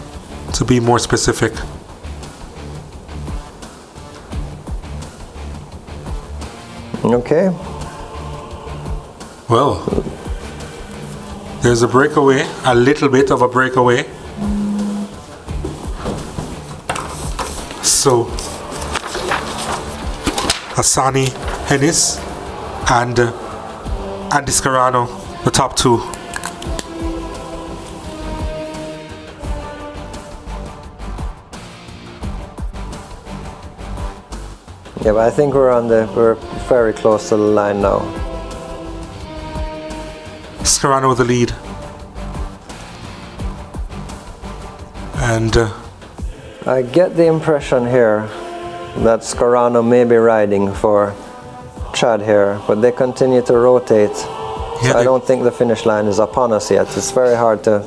to be more specific. Okay. Well, there's a breakaway, a little bit of a breakaway. So, Hassani Hennis and Andy Scarano, the top two. Yeah, but I think we're very close to the line now. Scarano with the lead. And I get the impression here that Scarano may be riding for Chad here, but they continue to rotate. yeah, So I don't think the finish line is upon us yet. It's very hard to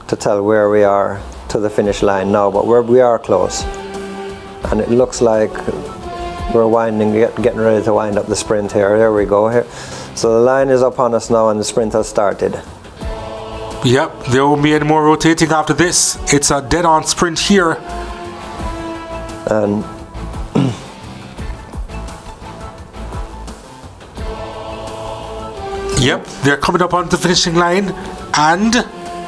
tell where we are to the finish line now, but we are close. And it looks like we're getting ready to wind up the sprint here. There we go. Here. So the line is upon us now and the sprint has started. Yep, there won't be any more rotating after this. It's a dead-on sprint here. And Yep, they're coming up onto the finishing line, and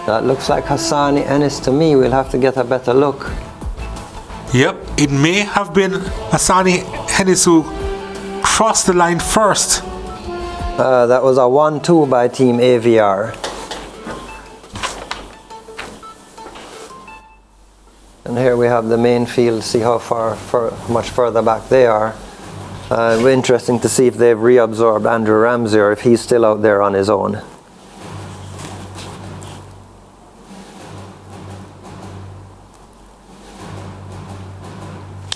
that looks like Hassani Ennis to me. We'll have to get a better look. yep, it may have been Hassani Hennis who crossed the line first. That was a 1-2 by Team AVR. And here we have the main field, see how much further back they are. It'll be interesting to see if they've reabsorbed Andrew Ramsey or if he's still out there on his own.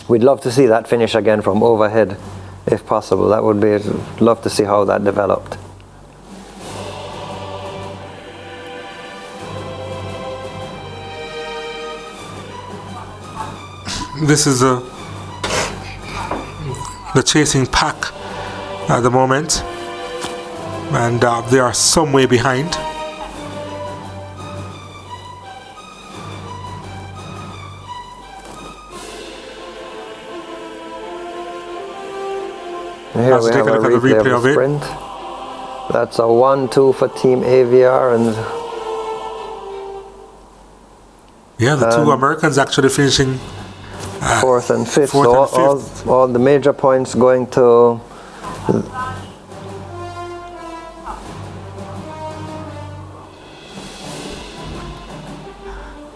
We'd love to see that finish again from overhead, if possible. That would be, love to see how that developed. This is the chasing pack at the moment, and they are some way behind. Here Let's we take have a a look at the replay replay of the of it. sprint. That's a 1-2 for Team AVR, and Yeah, the two Americans actually finishing fourth and fifth. fourth So and fifth. all the major points going to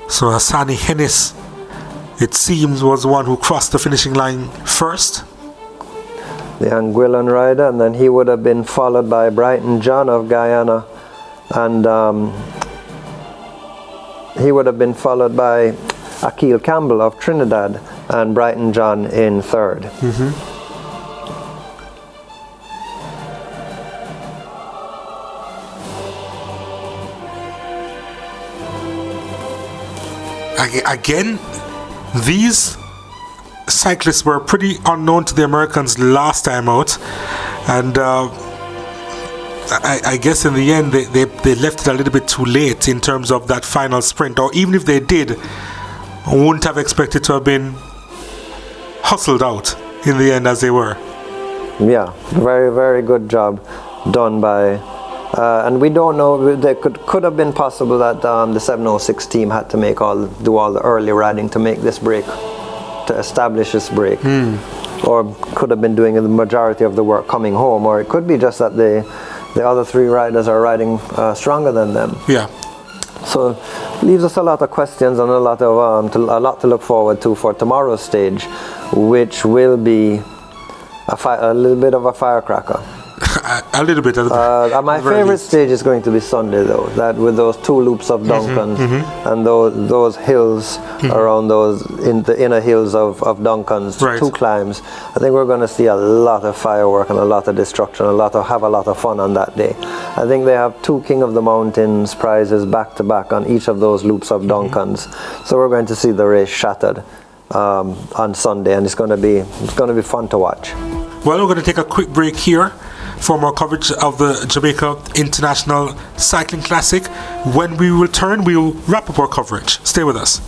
So Hassani Hennis, it seems, was the one who crossed the finishing line first. the Anguillan rider, and then he would have been followed by Brighton John of Guyana, and he would have been followed by Akil Campbell of Trinidad, and Brighton John in third. Again, these cyclists were pretty unknown to the Americans last time out, and I guess in the end they left it a little bit too late in terms of that final sprint, or even if they did, wouldn't have expected to have been hustled out in the end as they were. Yeah, very, very good job done by, and we don't know, they could have been possible that the 706 team had to do all the early riding to make this break, to establish this break, or could have been doing the majority of the work coming home, or it could be just that the other three riders are riding stronger than them. Yeah. So leaves us a lot of questions and a lot to look forward to for tomorrow's stage, which will be a little bit of a firecracker. A little bit. My favorite stage is going to be Sunday, though. That with those two loops of Duncans and those hills around those in the inner hills of Duncans, Right. two climbs. I think we're going to see a lot of firework and a lot of destruction, have a lot of fun on that day. I think they have two King of the Mountains prizes back to back on each of those loops of Duncans. So we're going to see the race shattered on Sunday, and it's going to be fun to watch. Well, we're going to take a quick break here for more coverage of the Jamaica International Cycling Classic. When we return, we'll wrap up our coverage. Stay with us.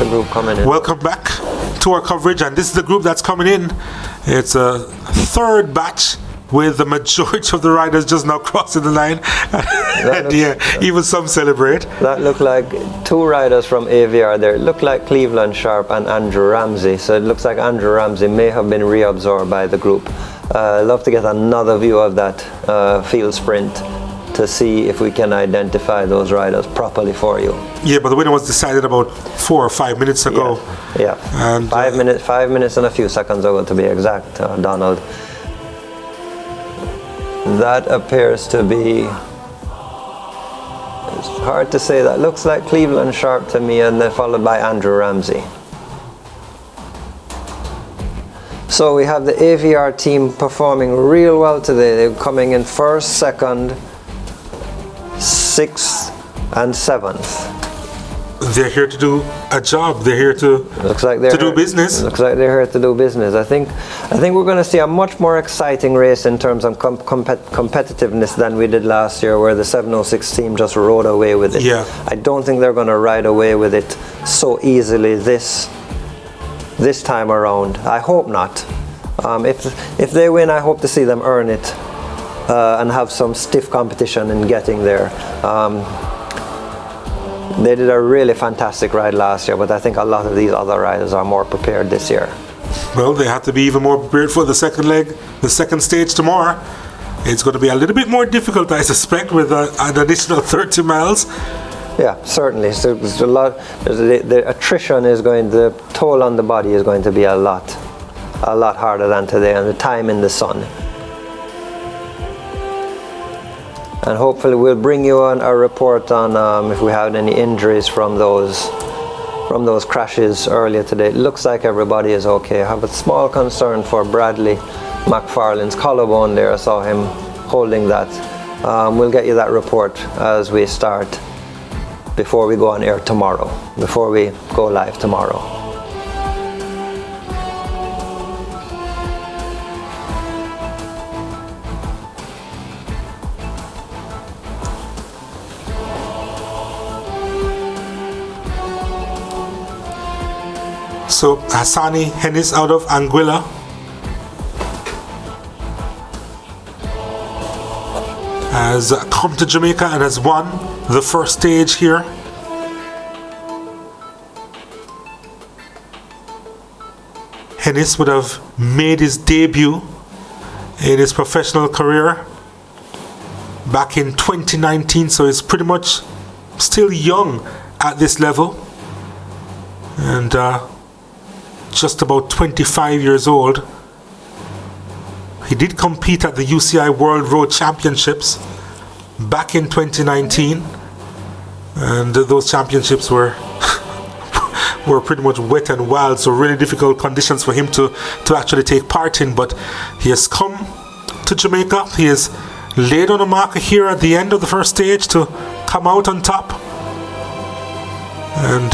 Group coming in. Welcome back to our coverage, and this is the group that's coming in. It's a third batch with the majority of the riders just now crossing the line. And even some celebrate. That looked like two riders from AVR there. It looked like Cleveland Sharp and Andrew Ramsey. So it looks like Andrew Ramsey may have been reabsorbed by the group. I'd love to get another view of that field sprint to see if we can identify those riders properly for you. Yeah, but the winner was decided about 4 or 5 minutes ago. Yeah. And 5 minutes and a few seconds ago, to be exact, Donald. That appears to be, it's hard to say, that looks like Cleveland Sharp to me, and then followed by Andrew Ramsey. So we have the AVR team performing real well today. They're coming in first, second, 6th and 7th. They're here to do a job. They're here to do business. Looks like they're here to do business. I think we're going to see a much more exciting race in terms of competitiveness than we did last year, where the 706 team just rode away with it. Yeah. I don't think they're going to ride away with it so easily this time around. I hope not. If they win, I hope to see them earn it and have some stiff competition in getting there. They did a really fantastic ride last year, but I think a lot of these other riders are more prepared this year. Well, they have to be even more prepared for the second leg, the second stage tomorrow. It's going to be a little bit more difficult, I suspect, with an additional 30 miles. Yeah, certainly. So there's a lot. The attrition is going, the toll on the body is going to be a lot. a lot harder than today, and the time in the sun. And hopefully we'll bring you on a report on if we had any injuries from those crashes earlier today. It looks like everybody is okay. I have a small concern for Bradley McFarlane's collarbone there. I saw him holding that. We'll get you that report as we start before we go on air tomorrow, before we go live tomorrow. So Hassani Hennis out of Anguilla has come to Jamaica and has won the first stage here. Hennis would have made his debut in his professional career back in 2019, so he's pretty much still young at this level, and just about 25 years old. He did compete at the UCI World Road Championships back in 2019, and those championships were were pretty much wet and wild, so really difficult conditions for him to actually take part in. But he has come to Jamaica. He has laid on a marker here at the end of the first stage to come out on top, and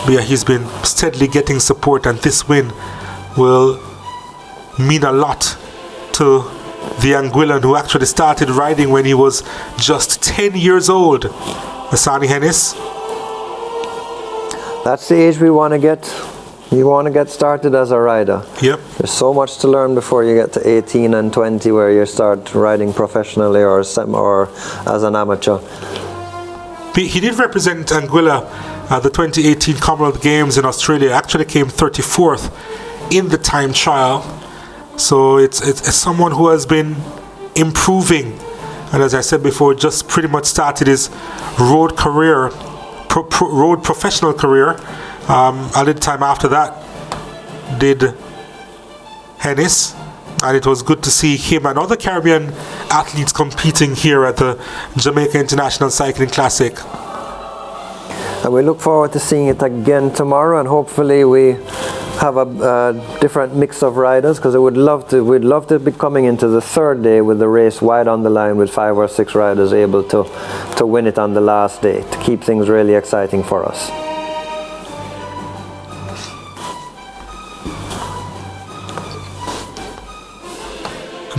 yeah, he's been steadily getting support, and this win will mean a lot to the Anguillan who actually started riding when he was just 10 years old. Hassani Hennis. That's the age we want to get. You want to get started as a rider. Yep. There's so much to learn before you get to 18 and 20, where you start riding professionally or as an amateur. He did represent Anguilla at the 2018 Commonwealth Games in Australia. Actually came 34th in the time trial. So it's someone who has been improving, and as I said before, just pretty much started his road career, road professional career. A little time after that did Hennis, and it was good to see him and other Caribbean athletes competing here at the Jamaica International Cycling Classic. And we look forward to seeing it again tomorrow, and hopefully we have a different mix of riders, because we'd love to be coming into the third day with the race wide on the line with 5 or 6 riders able to win it on the last day, to keep things really exciting for us.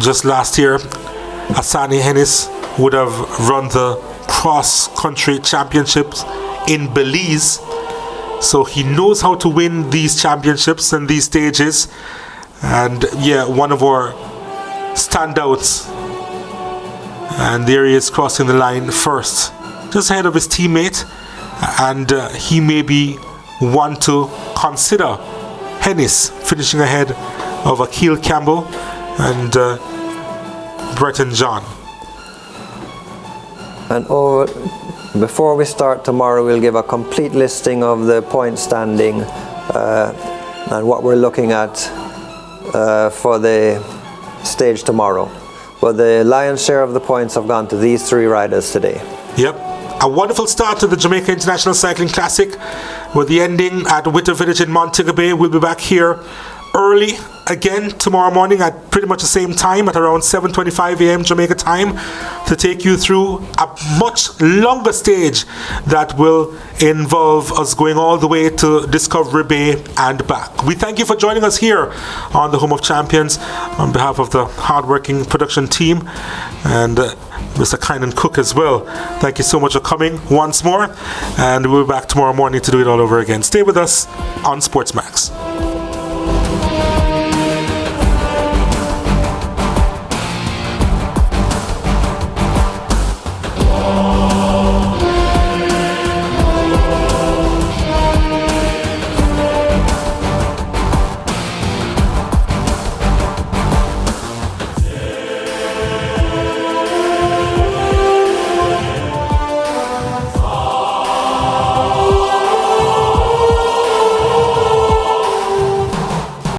Just last year, Hassani Hennis would have run the cross-country championships in Belize, so he knows how to win these championships and these stages. And yeah, one of our standouts, and there he is crossing the line first, just ahead of his teammate, and he may be one to consider. Hennis finishing ahead of Akil Campbell and Breton John. And before we start tomorrow, we'll give a complete listing of the point standing and what we're looking at for the stage tomorrow. But the lion's share of the points have gone to these 3 riders today. Yep. A wonderful start to the Jamaica International Cycling Classic, with the ending at Witter Village in Montego Bay. We'll be back here early again tomorrow morning at pretty much the same time, at around 7:25 a.m. Jamaica time, to take you through a much longer stage that will involve us going all the way to Discovery Bay and back. We thank you for joining us here on the Home of Champions on behalf of the hardworking production team and Mr. Kynan Cook as well. Thank you so much for coming once more, and we'll be back tomorrow morning to do it all over again. Stay with us on SportsMax.